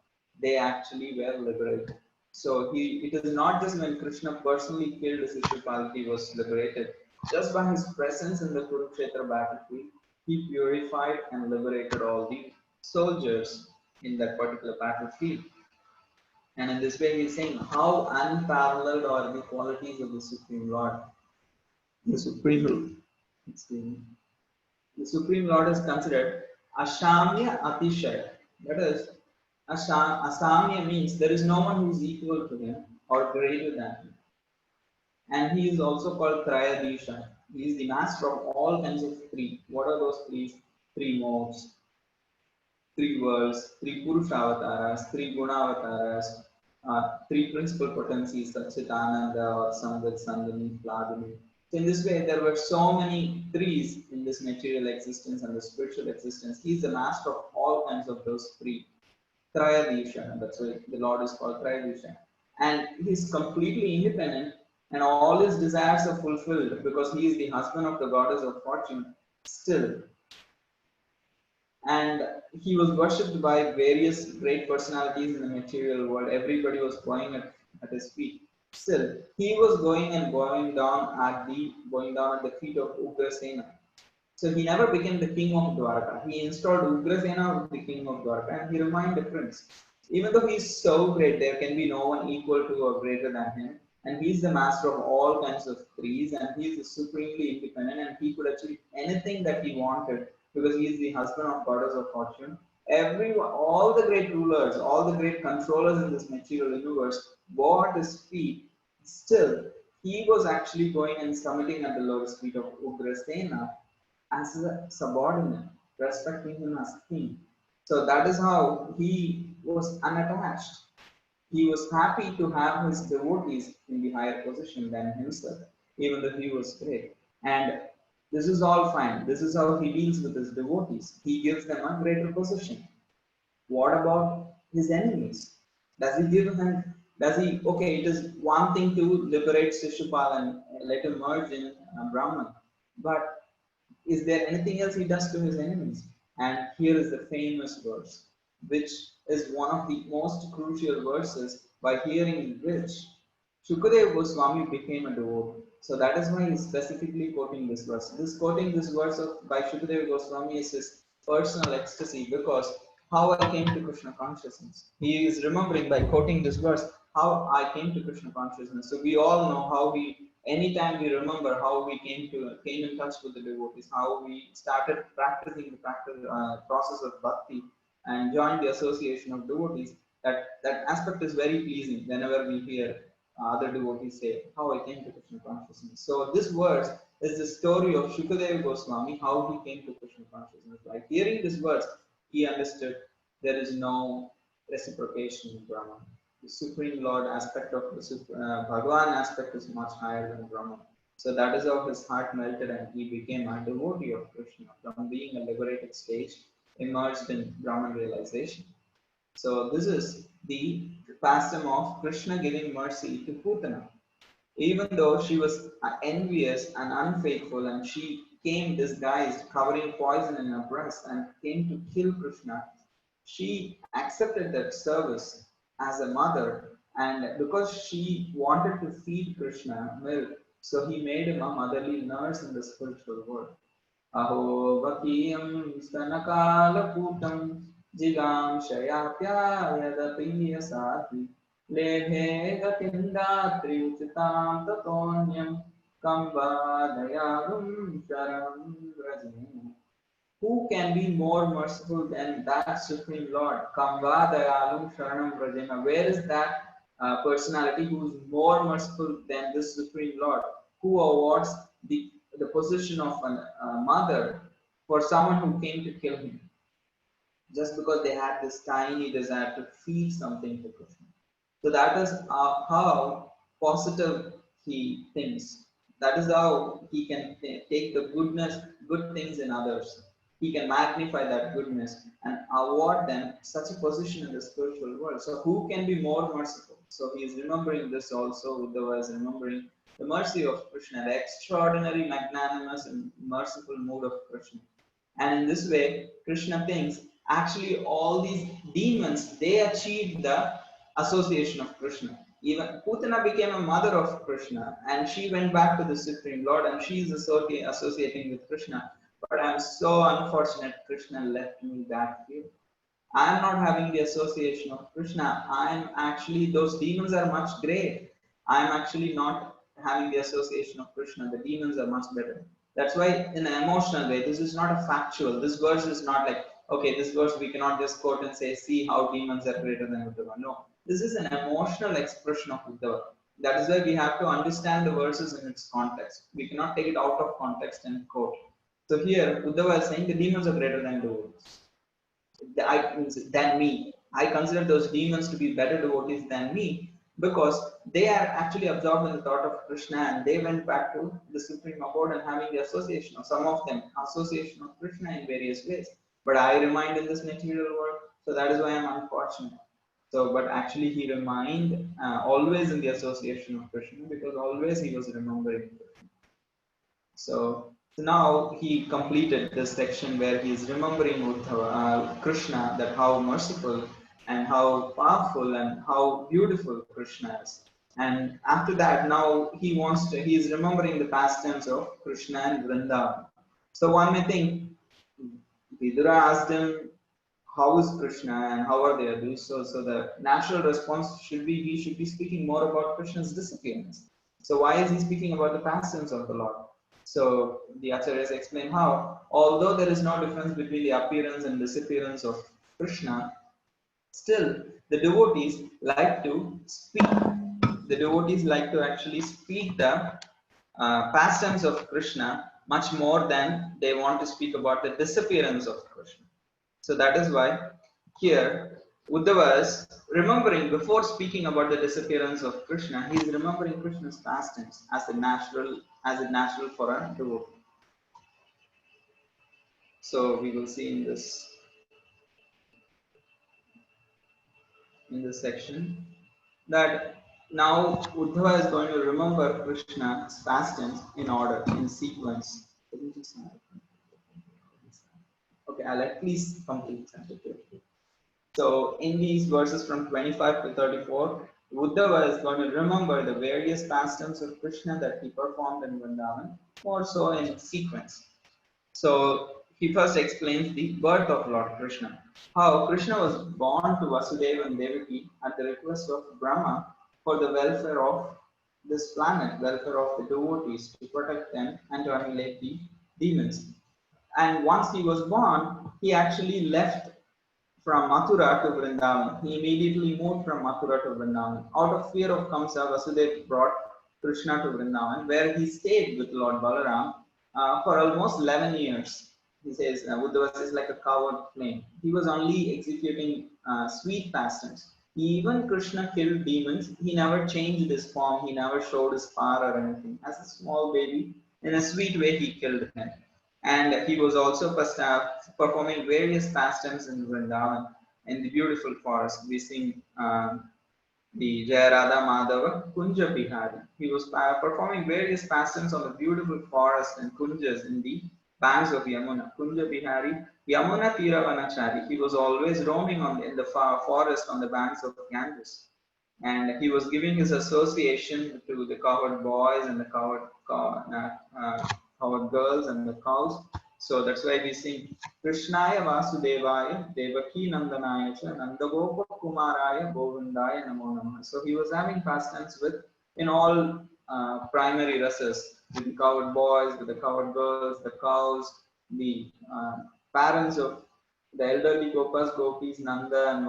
They actually were liberated. So it is not just when Krishna personally killed Shishupal, he was liberated. Just by his presence in the Kurukshetra battlefield, he purified and liberated all the soldiers in that particular battlefield. And in this way, he is saying how unparalleled are the qualities of the Supreme Lord. The Supreme, the Supreme Lord is considered Ashamya Atishaya. That is, Asamya means there is no one who is equal to him or greater than him. And he is also called Trayadisha. He is the master of all kinds of three. What are those three? Three modes, three worlds, three Purusha avatars, three Guna avatars, three principal potencies such as Ananda or Samvit, Sandhani, Pladini. So in this way, there were so many threes in this material existence and the spiritual existence. He is the master of all kinds of those three. Trayadisha, that's why the Lord is called Trayadisha. And he is completely independent and all his desires are fulfilled because he is the husband of the goddess of fortune still. And he was worshipped by various great personalities in the material world. Everybody was going at his feet. Still, he was going down at the feet of Ugrasena. So he never became the king of Dwarka. He installed Ugrasena as the king of Dwarka, and he remained a prince. Even though he is so great, there can be no one equal to or greater than him. And he is the master of all kinds of trees, and he is supremely independent, and he could achieve anything that he wanted because he is the husband of goddess of fortune. Everyone, all the great rulers, all the great controllers in this material universe bow at his feet. Still, he was actually going and submitting at the lotus feet of Ugrasena as a subordinate, respecting him as king. So that is how he was unattached. He was happy to have his devotees in the higher position than himself, even though he was great. And this is all fine. This is how he deals with his devotees. He gives them a greater position. What about his enemies? Does he give him, does he, okay, it is one thing to liberate Shishupal and let him merge in Brahman, but is there anything else he does to his enemies? And here is the famous verse, which is one of the most crucial verses, by hearing which Shukadeva Goswami became a devotee. So that is why he is specifically quoting this verse. Quoting this verse by Shukadeva Goswami is his personal ecstasy, because how I came to Krishna consciousness. He is remembering by quoting this verse how I came to Krishna consciousness. So we all know how he anytime we remember how we came in touch with the devotees, how we started practicing the process of bhakti and joined the association of devotees, that aspect is very pleasing whenever we hear other devotees say how I came to Krishna consciousness. So this verse is the story of Shukadeva Goswami, how he came to Krishna consciousness. By hearing this verse, he understood there is no reciprocation in Brahman. The Supreme Lord aspect of the Bhagavan aspect is much higher than Brahman. So that is how his heart melted and he became a devotee of Krishna from being a liberated stage, emerged in Brahman realization. So this is the pastime of Krishna giving mercy to Putana. Even though she was envious and unfaithful and she came disguised, covering poison in her breast and came to kill Krishna, she accepted that service as a mother, and because she wanted to feed Krishna milk, so he made him a motherly nurse in the spiritual world. Aho vakiyam stanakalaputam jigam shayapyayadapiya sati lebhe gatindatri uchitam tatonyam kambadayagum sharam rajini. Who can be more merciful than that Supreme Lord? Kamva Dayalu Sharanam Rajena. Where is that personality who is more merciful than this Supreme Lord? Who awards the position of a mother for someone who came to kill him? Just because they had this tiny desire to feed something to Krishna. So that is how positive he thinks. That is how he can take the good things in others. He can magnify that goodness and award them such a position in the spiritual world. So who can be more merciful? So he is remembering this also. Uddhava is remembering the mercy of Krishna, the extraordinary, magnanimous, and merciful mood of Krishna. And in this way, Krishna thinks actually all these demons they achieved the association of Krishna. Even Putana became a mother of Krishna and she went back to the Supreme Lord and she is associating with Krishna. But I'm so unfortunate Krishna left me back here. I am not having the association of Krishna. I am actually, those demons are much great. I am actually not having the association of Krishna. The demons are much better. That's why, in an emotional way, this is not a factual. This verse is not like, okay, this verse we cannot just quote and say, see how demons are greater than Uddhava. No, this is an emotional expression of Uddhava. That is why we have to understand the verses in its context. We cannot take it out of context and quote. So here, Uddhava is saying the demons are greater than devotees. Than me. I consider those demons to be better devotees than me because they are actually absorbed in the thought of Krishna and they went back to the Supreme Abode and having the association of some of them, association of Krishna in various ways. But I remained in this material world, so that is why I'm unfortunate. So, but actually he remained always in the association of Krishna because always he was remembering Krishna. So now he completed this section where he is remembering Uddhava, Krishna, that how merciful and how powerful and how beautiful Krishna is. And after that, now he is remembering the pastimes of Krishna and Vrindavan. So one may think, Vidura asked him, how is Krishna and how are they abused? So the natural response should be, he should be speaking more about Krishna's disappearance. So why is he speaking about the pastimes of the Lord? So the Acharyas explain how, although there is no difference between the appearance and disappearance of Krishna, still the devotees like to speak. The devotees like to actually speak the pastimes of Krishna much more than they want to speak about the disappearance of Krishna. So that is why here Uddhava is remembering, before speaking about the disappearance of Krishna, he is remembering Krishna's pastimes as it natural for a devotee. So we will see in this section that now Uddhava is going to remember Krishna's pastimes in order, in sequence. Okay, I'll at least complete that. So in these verses from 25 to 34, Uddhava is going to remember the various pastimes of Krishna that he performed in Vrindavan, more so in sequence. So he first explains the birth of Lord Krishna, how Krishna was born to Vasudeva and Devaki at the request of Brahma for the welfare of this planet, welfare of the devotees, to protect them and to annihilate the demons. And once he was born, he actually left from Mathura to Vrindavan. He immediately moved from Mathura to Vrindavan. Out of fear of Kamsa, Vasudeva brought Krishna to Vrindavan, where he stayed with Lord Balaram for almost 11 years. He says Uddhava is like a coward flame. He was only executing sweet pastimes. Even Krishna killed demons. He never changed his form. He never showed his power or anything. As a small baby, in a sweet way, he killed him. And he was also performing various pastimes in Vrindavan in the beautiful forest. We sing the Jaya Radha Madhava Kunja Bihari. He was performing various pastimes on the beautiful forest and kunjas in the banks of Yamuna. Kunja Bihari, Yamuna Tiravanachari. He was always roaming in the forest on the banks of Ganges. And he was giving his association to the cowherd boys and the cowherd girls and the cows. So that's why we sing Krishnaya Vasudevaya Devaki Nandanaya cha Nandagopa Kumaraya Govindaya Namo Namah. So he was having pastimes with in all primary rasas, with the cowherd boys, with the cowherd girls, the cows, the parents of the elderly Gopas, Gopis, Nanda and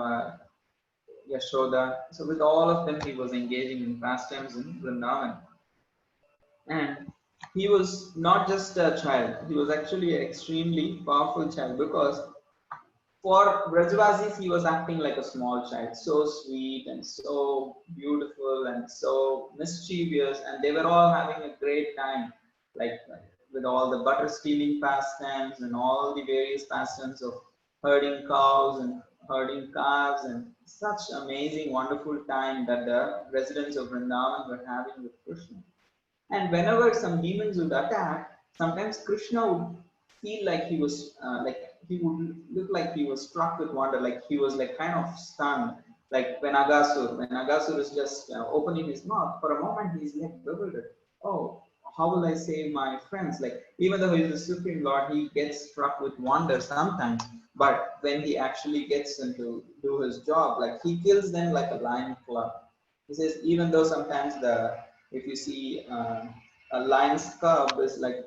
Yashoda. So with all of them, he was engaging in pastimes in Vrindavan. And he was not just a child, he was actually an extremely powerful child, because for Brajavasis, he was acting like a small child, so sweet and so beautiful and so mischievous, and they were all having a great time, like with all the butter stealing pastimes and all the various pastimes of herding cows and herding calves, and such amazing, wonderful time that the residents of Vrindavan were having with Krishna. And whenever some demons would attack, sometimes Krishna would feel like he was he would look like he was struck with wonder, like he was like kind of stunned. Like when Agasur is just opening his mouth, for a moment he's like bewildered. Oh, how will I save my friends? Like even though he's the Supreme Lord, he gets struck with wonder sometimes. But when he actually gets into do his job, like he kills them like a lion club. He says even though sometimes if you see a lion's cub is like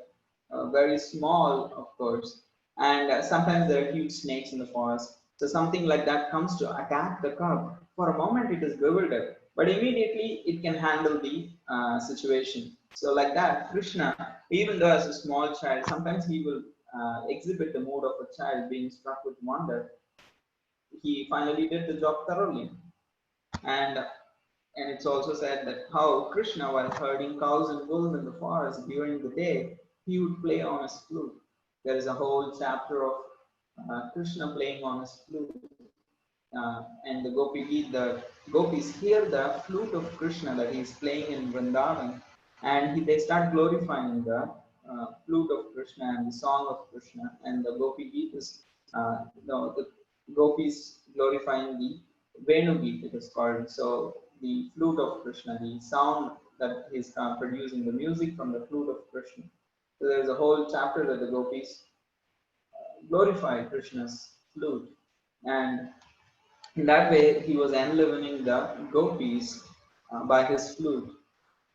very small, of course, and sometimes there are huge snakes in the forest. So something like that comes to attack the cub. For a moment, it is bewildered, but immediately it can handle the situation. So like that, Krishna, even though as a small child, sometimes he will exhibit the mood of a child being struck with wonder. He finally did the job thoroughly, and and it's also said that how Krishna, while herding cows and bulls in the forest during the day, he would play on his flute. There is a whole chapter of Krishna playing on his flute. And the gopis hear the flute of Krishna that he is playing in Vrindavan, and they start glorifying the flute of Krishna and the song of Krishna. And the Gopi Geet is, no, the gopis glorifying the Venu Geet, it is called. So the flute of Krishna, the sound that he's producing, the music from the flute of Krishna. So there's a whole chapter that the gopis glorify Krishna's flute, and in that way he was enlivening the gopis by his flute.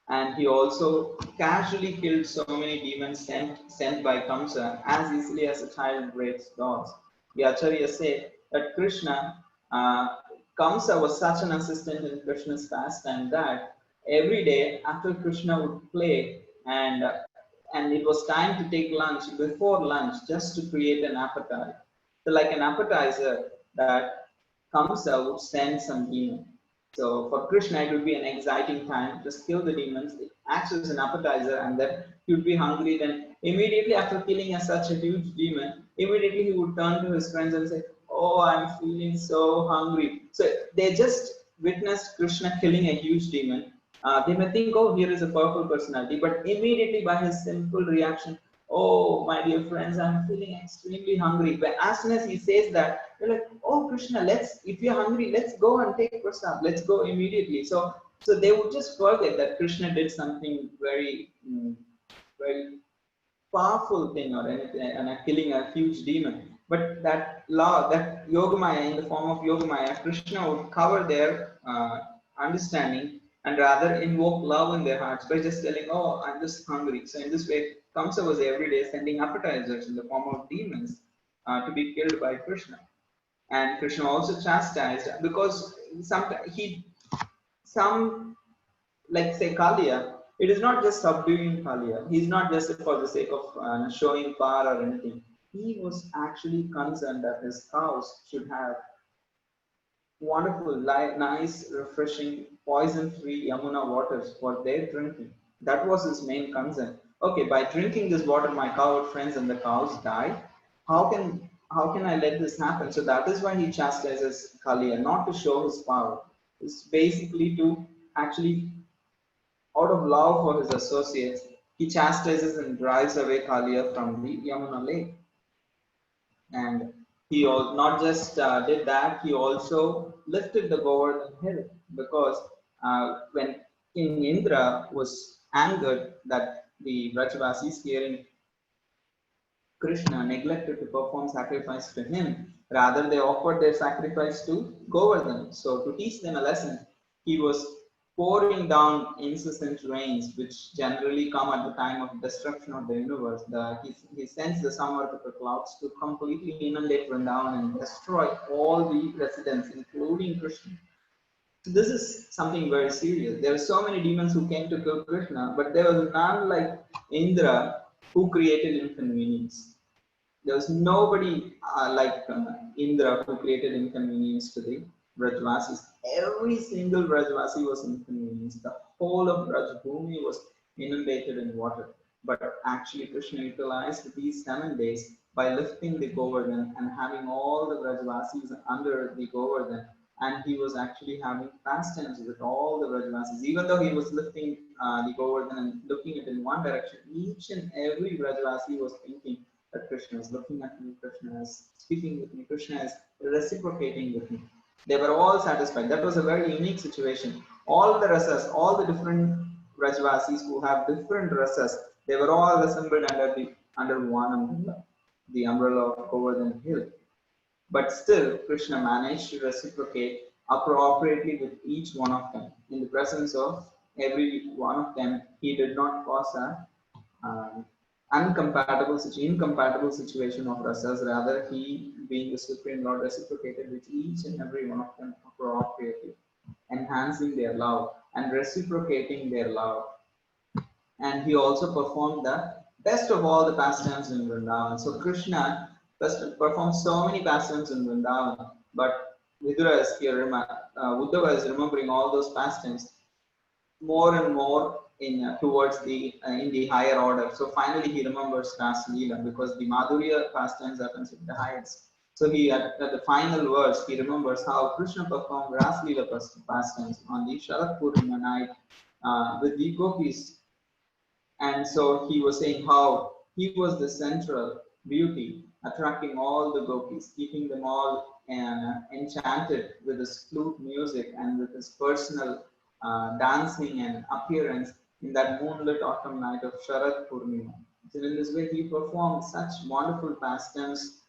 And he also casually killed so many demons sent by Kamsa as easily as a child breaks dolls. The Acharyas say that Kamsa was such an assistant in Krishna's pastime that every day after Krishna would play and it was time to take lunch, before lunch, just to create an appetite. So like an appetizer that Kamsa would send some demon. So for Krishna, it would be an exciting time. Just kill the demons. It acts as an appetizer, and then he would be hungry. Then immediately after killing such a huge demon, immediately he would turn to his friends and say, "Oh, I'm feeling so hungry." So they just witnessed Krishna killing a huge demon. They may think, "Oh, here is a powerful personality," but immediately by his simple reaction, "Oh, my dear friends, I'm feeling extremely hungry." But as soon as he says that, they're like, "Oh, Krishna, if you're hungry, let's go and take prasad. Let's go immediately." So they would just forget that Krishna did something very powerful thing or anything, and killing a huge demon. But that law, that Yogamaya, in the form of Yogamaya, Krishna would cover their understanding and rather invoke love in their hearts by just telling, "Oh, I'm just hungry." So in this way, Kamsa was every day sending appetizers in the form of demons to be killed by Krishna. And Krishna also chastised because some like say Kalia, it is not just subduing Kalia. He's not just for the sake of showing power or anything. He was actually concerned that his cows should have wonderful, nice, refreshing, poison-free Yamuna waters for their drinking. That was his main concern. Okay, by drinking this water, my cow friends and the cows die. How can I let this happen? So that is why he chastises Kalia, not to show his power. It's basically to actually, out of love for his associates, he chastises and drives away Kalia from the Yamuna lake. And he not just did that, he also lifted the Govardhan hill because when King Indra was angered that the Vrajavasis hearing Krishna neglected to perform sacrifice to him, rather they offered their sacrifice to Govardhan. So to teach them a lesson, he was pouring down incessant rains, which generally come at the time of destruction of the universe. He sends the Samarthaka clouds to completely inundate Vrindavan and destroy all the residents, including Krishna. So this is something very serious. There are so many demons who came to kill Krishna, but there was none like Indra who created inconvenience. There was nobody like Indra who created inconvenience to the Brajvasis. Every single Brajvasi was inconvenienced. The whole of Brajbhumi was inundated in water. But actually, Krishna utilized these 7 days by lifting the Govardhan and having all the Brajvasis under the Govardhan. And he was actually having pastimes with all the Brajvasis. Even though he was lifting the Govardhan and looking it in one direction, each and every Brajvasi was thinking that Krishna is looking at me, Krishna is speaking with me, Krishna is reciprocating with me. They were all satisfied. That was a very unique situation. All the rasas, all the different Rajvasis who have different rasas, they were all assembled under one umbrella, the umbrella of Govardhan Hill. But still, Krishna managed to reciprocate appropriately with each one of them. In the presence of every one of them, he did not cause a um, incompatible situation of rasas. Rather, he, being the Supreme Lord, reciprocated with each and every one of them appropriately, enhancing their love and reciprocating their love. And he also performed the best of all the pastimes in Vrindavan. So Krishna performed so many pastimes in Vrindavan, but Vidura is here, Uddhava is remembering all those pastimes more and more towards the in the higher order. So finally he remembers Ras Leela because the Madhurya pastimes are considered the highest. So he at the final verse he remembers how Krishna performed Ras Leela pastimes on the Sharat Purnima night with the gopis, and so he was saying how he was the central beauty, attracting all the gopis, keeping them all enchanted with his flute music and with his personal dancing and appearance in that moonlit autumn night of Sharad Purnima. So in this way, he performed such wonderful pastimes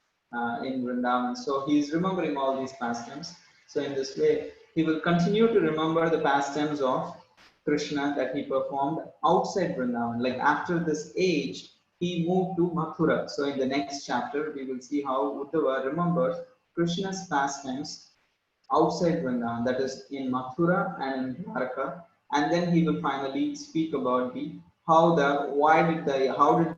in Vrindavan. So he's remembering all these pastimes. So in this way, he will continue to remember the pastimes of Krishna that he performed outside Vrindavan. Like after this age, he moved to Mathura. So in the next chapter, we will see how Uddhava remembers Krishna's pastimes outside Vrindavan, that is in Mathura and in Dwarka, and then he will finally speak about the how did the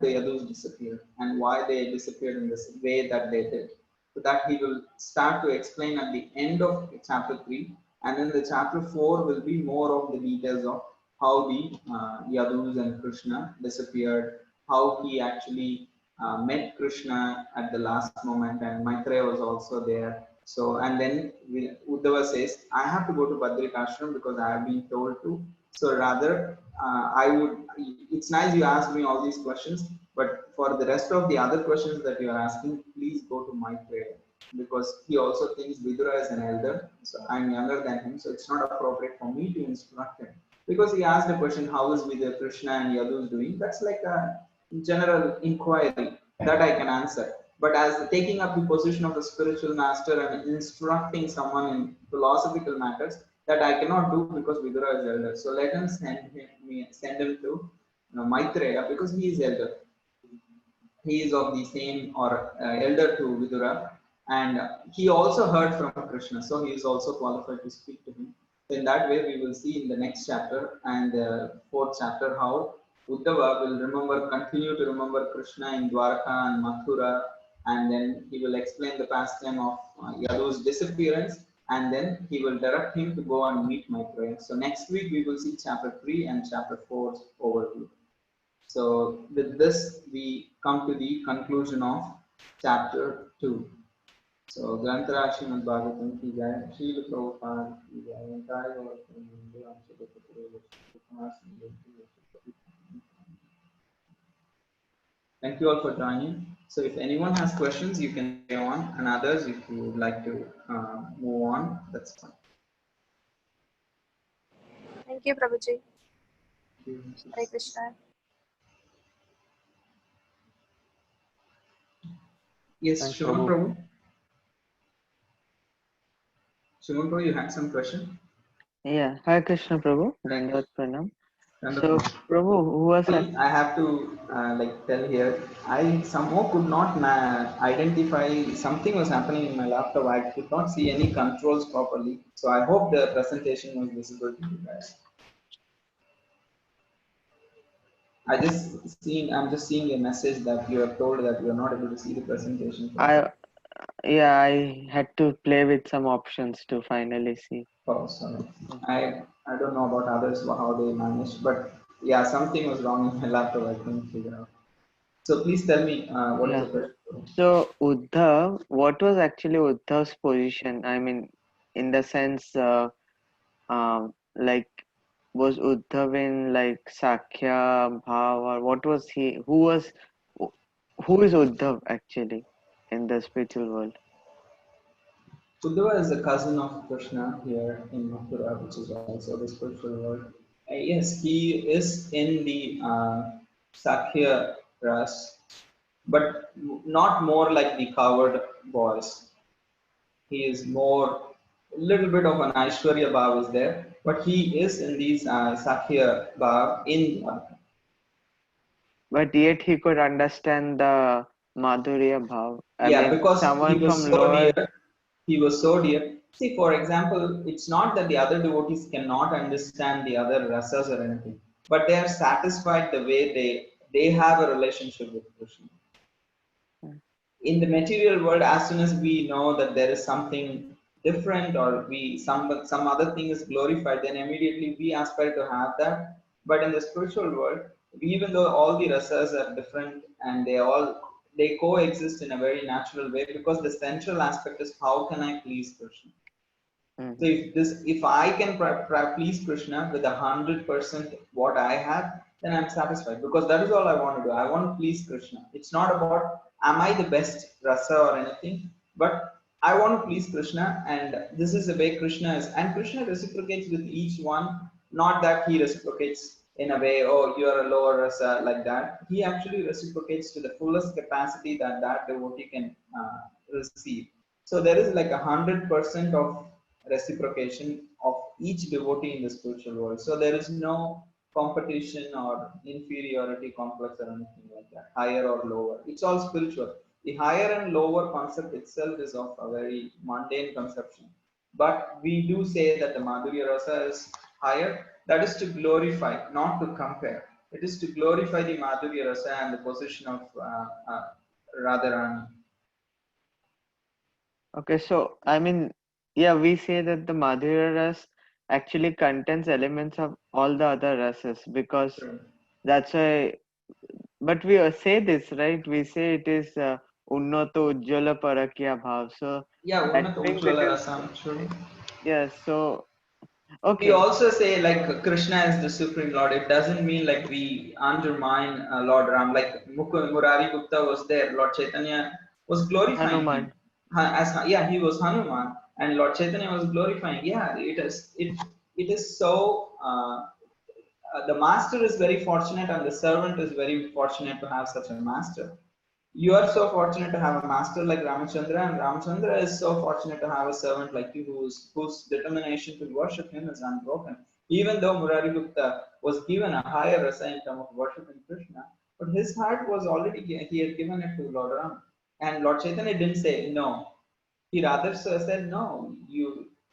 Yadus disappear and why they disappeared in this way that they did. So that he will start to explain at the end of chapter 3, and then the chapter 4 will be more of the details of how the Yadus and Krishna disappeared, how he actually met Krishna at the last moment, and Maitreya was also there. So, and then Uddhava says, I have to go to Badrik Ashram because I have been told to. So rather, it's nice you asked me all these questions, but for the rest of the other questions that you are asking, please go to Maitreya because he also thinks Vidura is an elder. So I'm younger than him, so it's not appropriate for me to instruct him. Because he asked a question, how is Vidya, Krishna and Yadus doing? That's like a general inquiry that I can answer. But as taking up the position of a spiritual master and instructing someone in philosophical matters, that I cannot do because Vidura is elder. So let him send him to Maitreya because he is elder. He is of the same or elder to Vidura, and he also heard from Krishna, so he is also qualified to speak to him. So in that way, we will see in the next chapter and fourth chapter how Uddhava will continue to remember Krishna in Dwaraka and Mathura, and then he will explain the pastime of Yadu's disappearance, and then he will direct him to go and meet Maitreya. So next week we will see chapter 3 and chapter 4's overview. So with this, we come to the conclusion of chapter 2. So Grantara Srimad Bhagavatam ki jai, Srila Prabhupada ki jai, entire world from India, thank you all for joining. So if anyone has questions, you can stay on, and others, if you would like to move on, that's fine. Thank you, Prabhuji. Thank you. Hare Krishna. Yes, Thanks, Shivan Prabhu. Prabhu. Shivan Prabhu, you had some question? Yeah, Hare Krishna Prabhu, Dandavat Pranam. Wonderful. So, Prabhu, who was that? I have to tell here, I somehow could not identify something was happening in my laptop. I could not see any controls properly. So I hope the presentation was visible to you guys. I'm just seeing a message that you are told that you are not able to see the presentation properly. I had to play with some options to finally see. Oh, sorry. I don't know about others how they managed, but yeah, something was wrong in my laptop. I couldn't figure out. So please tell me what is the question? So, Uddhav, what was actually Uddhav's position? I mean, in the sense, like, was Uddhav in like Sakhya, Bhav, or what was he? Who is Uddhav actually in the spiritual world? Uddhava is a cousin of Krishna here in Mathura, which is also the spiritual world. Yes, he is in the Sakhya ras, but not more like the coward boys. He is more, a little bit of an Aishwarya Bhav is there, but he is in these Sakhya Bhav in Dwarka. But yet he could understand the Madhurya Bhav. I Yeah, mean, because he someone was from so lower. dear. He was so dear. See, for example, it's not that the other devotees cannot understand the other rasas or anything, but they are satisfied the way they have a relationship with Krishna. In the material world, as soon as we know that there is something different or we some other thing is glorified, then immediately we aspire to have that. But in the spiritual world, even though all the rasas are different and they coexist in a very natural way, because the central aspect is how can I please Krishna. So if I can please Krishna with 100% what I have, then I'm satisfied, because that is all I want to do. I want to please Krishna. It's not about am I the best rasa or anything, but I want to please Krishna, and this is the way Krishna is. And Krishna reciprocates with each one, not that he reciprocates in a way, oh, you are a lower rasa like that. He actually reciprocates to the fullest capacity that that devotee can receive. So there is like 100% of reciprocation of each devotee in the spiritual world. So there is no competition or inferiority complex or anything like that, higher or lower. It's all spiritual. The higher and lower concept itself is of a very mundane conception. But we do say that the Madhurya Rasa is higher. That is to glorify, not to compare. It is to glorify the Madhurya Rasa and the position of Radharani. Okay, so I mean, yeah, we say that the Madhurya ras actually contains elements of all the other rases because Sure. that's why. But we say this, right? We say it is Unnato Ujjwala Parakya Bhav. So Yeah, that Unnata means it Ujjwala is. Rasam, sure. Yeah. So We okay. also say like Krishna is the supreme Lord. It doesn't mean like we undermine Lord Ram. Like Murari Gupta was there. Lord Chaitanya was glorifying him. Hanuman. Yeah, he was Hanuman, and Lord Chaitanya was glorifying. Yeah, it is so. The master is very fortunate, and the servant is very fortunate to have such a master. you are so fortunate to have a master like Ramachandra, and Ramachandra is so fortunate to have a servant like you whose determination to worship him is unbroken. Even though Murari Gupta was given a higher rasa in terms of worshiping Krishna, but his heart was already, he had given it to Lord Ram. And Lord Chaitanya didn't say no. He rather said, no,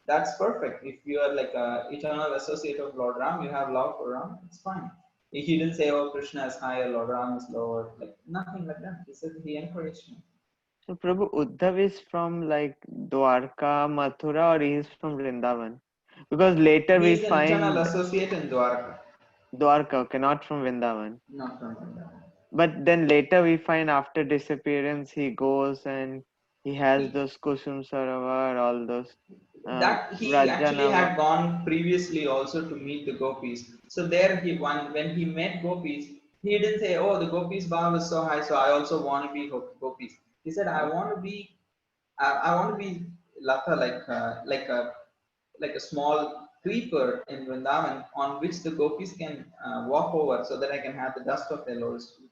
that's perfect. If you are like a eternal associate of Lord Ram, you have love for Ram, it's fine. He didn't say, oh, Krishna is higher, Lord Ram is lower, like nothing like that. He said he encouraged him. So Prabhu, Uddhav is from like Dwarka, Mathura, or he is from Vrindavan? Because later He we is an eternal find associate in Dwarka, Dwarka, okay, not from Vrindavan. not from Vrindavan. But then later we find after disappearance he goes and he has those Kusum Sarovar, all those That he actually Vrajanava. had gone previously also to meet the gopis. So there he when he met gopis, he didn't say, "Oh, the gopis bar is so high, so I also want to be gopis." He said, "I want to be, I want to be lata like a small creeper in Vrindavan on which the gopis can walk over, so that I can have the dust of their lotus feet."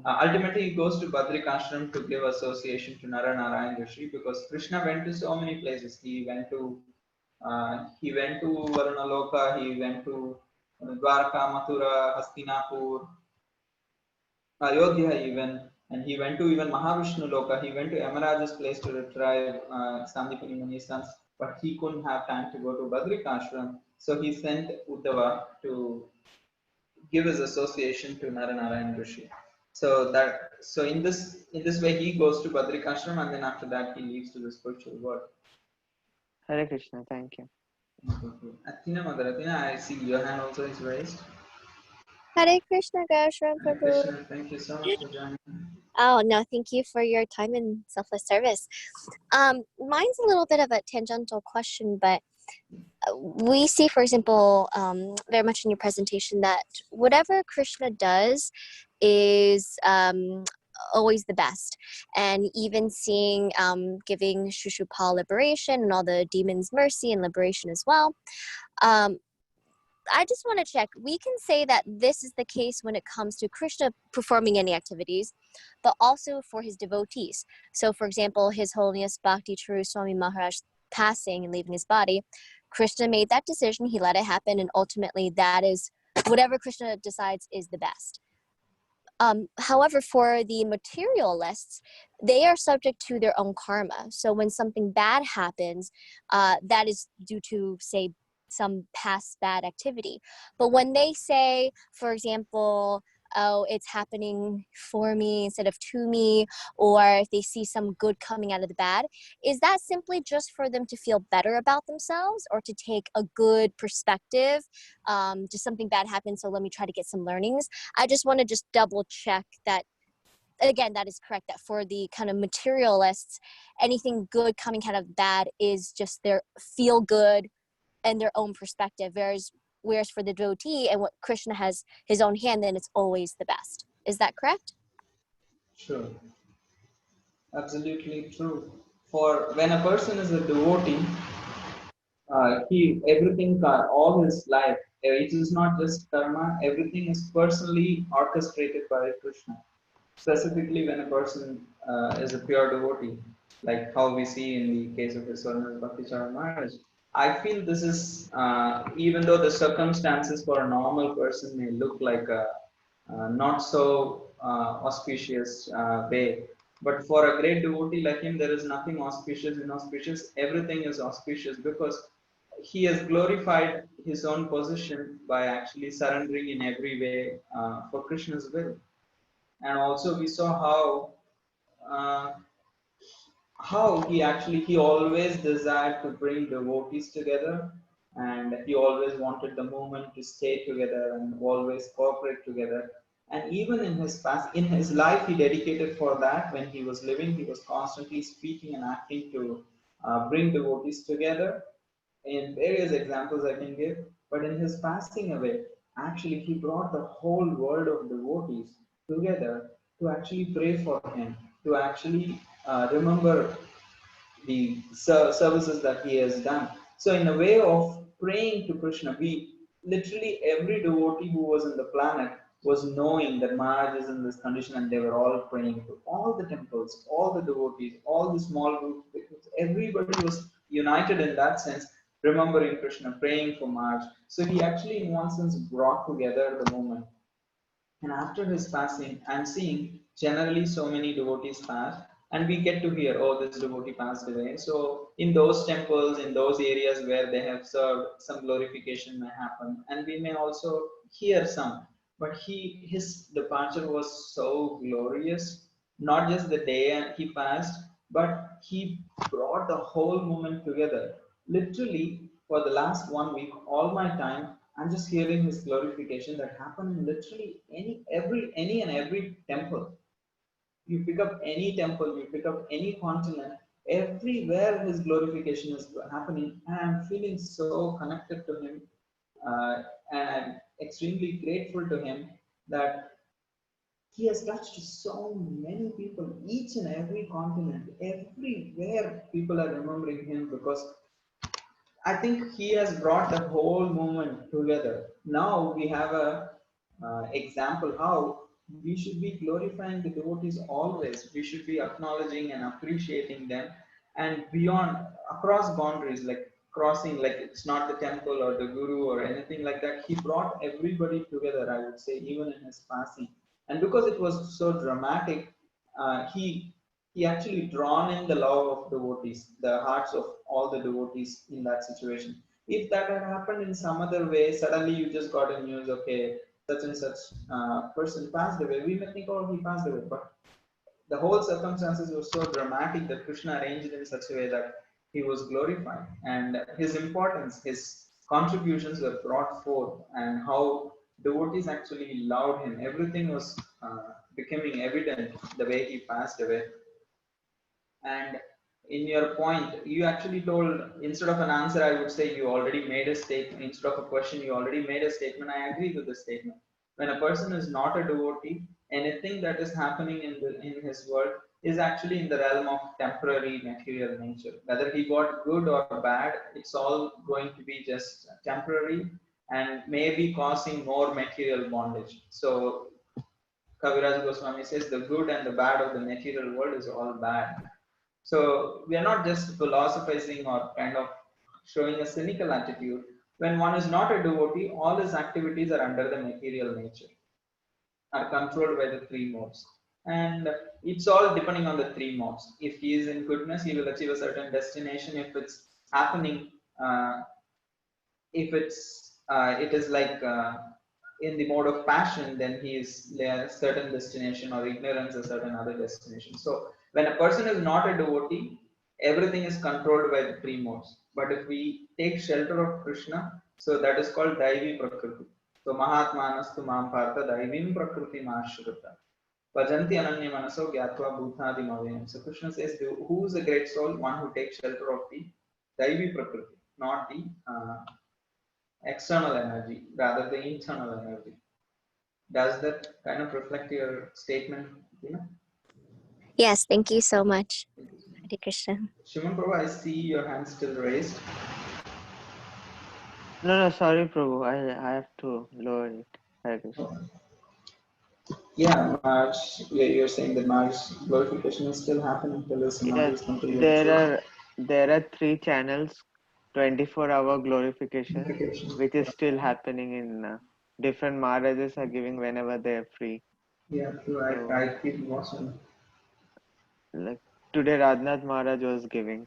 Ultimately, he goes to Badrik Ashram to give association to Nara Narayan Rishi because Krishna went to so many places. He went to Varunaloka, he went to Dwarka, Mathura, Hastinapur, Ayodhya even, and he went to even Mahavishnu Loka. He went to Yamaraja's place to retrieve Sandipani Muni's sons, but he couldn't have time to go to Badrik Ashram. So he sent Uddhava to give his association to Naranarayan Rishi. So in this way he goes to Badrik Ashram, and then after that he leaves to the spiritual world. Hare Krishna, thank you. Athena Mother Athena, I see your hand also is raised. Hare Krishna, Gashram Hare Prabhu. Krishna, thank you so much for joining. Oh, no, thank you for your time and selfless service. Mine's a little bit of a tangential question, but we see, for example, very much in your presentation that whatever Krishna does is always the best. And even seeing giving Shushupal liberation and all the demons mercy and liberation as well. I just want to check. We can say that this is the case when it comes to Krishna performing any activities, but also for his devotees. So, for example, His Holiness Bhakti Charu Swami Maharaj passing and leaving his body, Krishna made that decision. He let it happen, and ultimately, that is whatever Krishna decides is the best. However, for the materialists, they are subject to their own karma. So when something bad happens, that is due to, say, some past bad activity. But when they say, for example, oh, it's happening for me instead of to me, or if they see some good coming out of the bad, is that simply just for them to feel better about themselves or to take a good perspective? Just something bad happened, so let me try to get some learnings. I just want to just double check that, again, that is correct, that for the kind of materialists, anything good coming out of bad is just their feel good and their own perspective, whereas for the devotee and what Krishna has his own hand, then it's always the best. Is that correct? Sure, absolutely true. For when a person is a devotee, he everything all his life, it is not just karma. Everything is personally orchestrated by Krishna. Specifically, when a person is a pure devotee, like how we see in the case of His Holiness Bhakti Charan Maharaj, I feel this is even though the circumstances for a normal person may look like a not so auspicious way, but for a great devotee like him, there is nothing auspicious, inauspicious. Everything is auspicious because he has glorified his own position by actually surrendering in every way for Krishna's will. And also we saw uh, how he always desired to bring devotees together, and he always wanted the movement to stay together and always cooperate together. And even in his life, he dedicated for that. When he was living, he was constantly speaking and acting to bring devotees together. In various examples I can give, but in his passing away, actually he brought the whole world of devotees together to actually pray for him, to actually remember the services that he has done. So, in a way of praying to Krishna, we literally every devotee who was in the planet was knowing that Maharaj is in this condition, and they were all praying to all the temples, all the devotees, all the small groups, because everybody was united in that sense, remembering Krishna, praying for Maharaj. So he actually, in one sense, brought together the movement. And after his passing, I'm seeing generally so many devotees pass, and we get to hear, oh, this devotee passed away. So in those temples, in those areas where they have served, some glorification may happen, and we may also hear some. But his departure was so glorious, not just the day he passed, but he brought the whole movement together. Literally, for the last 1 week, all my time I'm just hearing his glorification that happened in literally any and every temple. You pick up any temple, you pick up any continent, everywhere his glorification is happening, and I'm feeling so connected to him, and I'm extremely grateful to him that he has touched so many people, each and every continent, everywhere people are remembering him because I think he has brought the whole movement together. Now we have a example how we should be glorifying the devotees always. We should be acknowledging and appreciating them, and beyond across boundaries, like crossing, like it's not the temple or the guru or anything like that. He brought everybody together, I would say, even in his passing. And because it was so dramatic, he actually drawn in the love of devotees, the hearts of all the devotees in that situation. If that had happened in some other way, suddenly you just got a news, okay, such and such person passed away, we may think, oh, he passed away. But the whole circumstances were so dramatic that Krishna arranged in such a way that he was glorified, and his importance, his contributions were brought forth, and how devotees actually loved him. Everything was becoming evident the way he passed away. And in your point, you actually told, instead of an answer, I would say you already made a statement. Instead of a question, you already made a statement. I agree with the statement. When a person is not a devotee, anything that is happening in his world is actually in the realm of temporary material nature. Whether he got good or bad, it's all going to be just temporary and maybe causing more material bondage. So Kaviraj Goswami says the good and the bad of the material world is all bad. So we are not just philosophizing or kind of showing a cynical attitude. When one is not a devotee, all his activities are under the material nature, are controlled by the three modes. And it's all depending on the three modes. If he is in goodness, he will achieve a certain destination. If it's happening, if it is like in the mode of passion, then he is a certain destination, or ignorance a certain other destination. So when a person is not a devotee, everything is controlled by the three modes. But if we take shelter of Krishna, so that is called Daivi Prakriti. So Mahatmanastu Mam Partha Daivim Prakriti Mashrita. Vajanti Ananya Manaso Gyatva Bhutadi Mavayam. So Krishna says, who is a great soul? One who takes shelter of the Daivi Prakriti, not the external energy, rather the internal energy. Does that kind of reflect your statement, Tina? Yes, thank you so much, Hare Krishna. Shiman Prabhu, I see your hand still raised. No, sorry, Prabhu. I have to lower it. Hare Krishna. Yeah, March, you're saying that March glorification is still happening till the Samadhi Yes, is completed. there are 3 channels, 24-hour glorification, Glorification. which is still happening in different Maharajas are giving whenever they are free. Yeah, true. So, I keep watching. like today, Radhnath Maharaj was giving.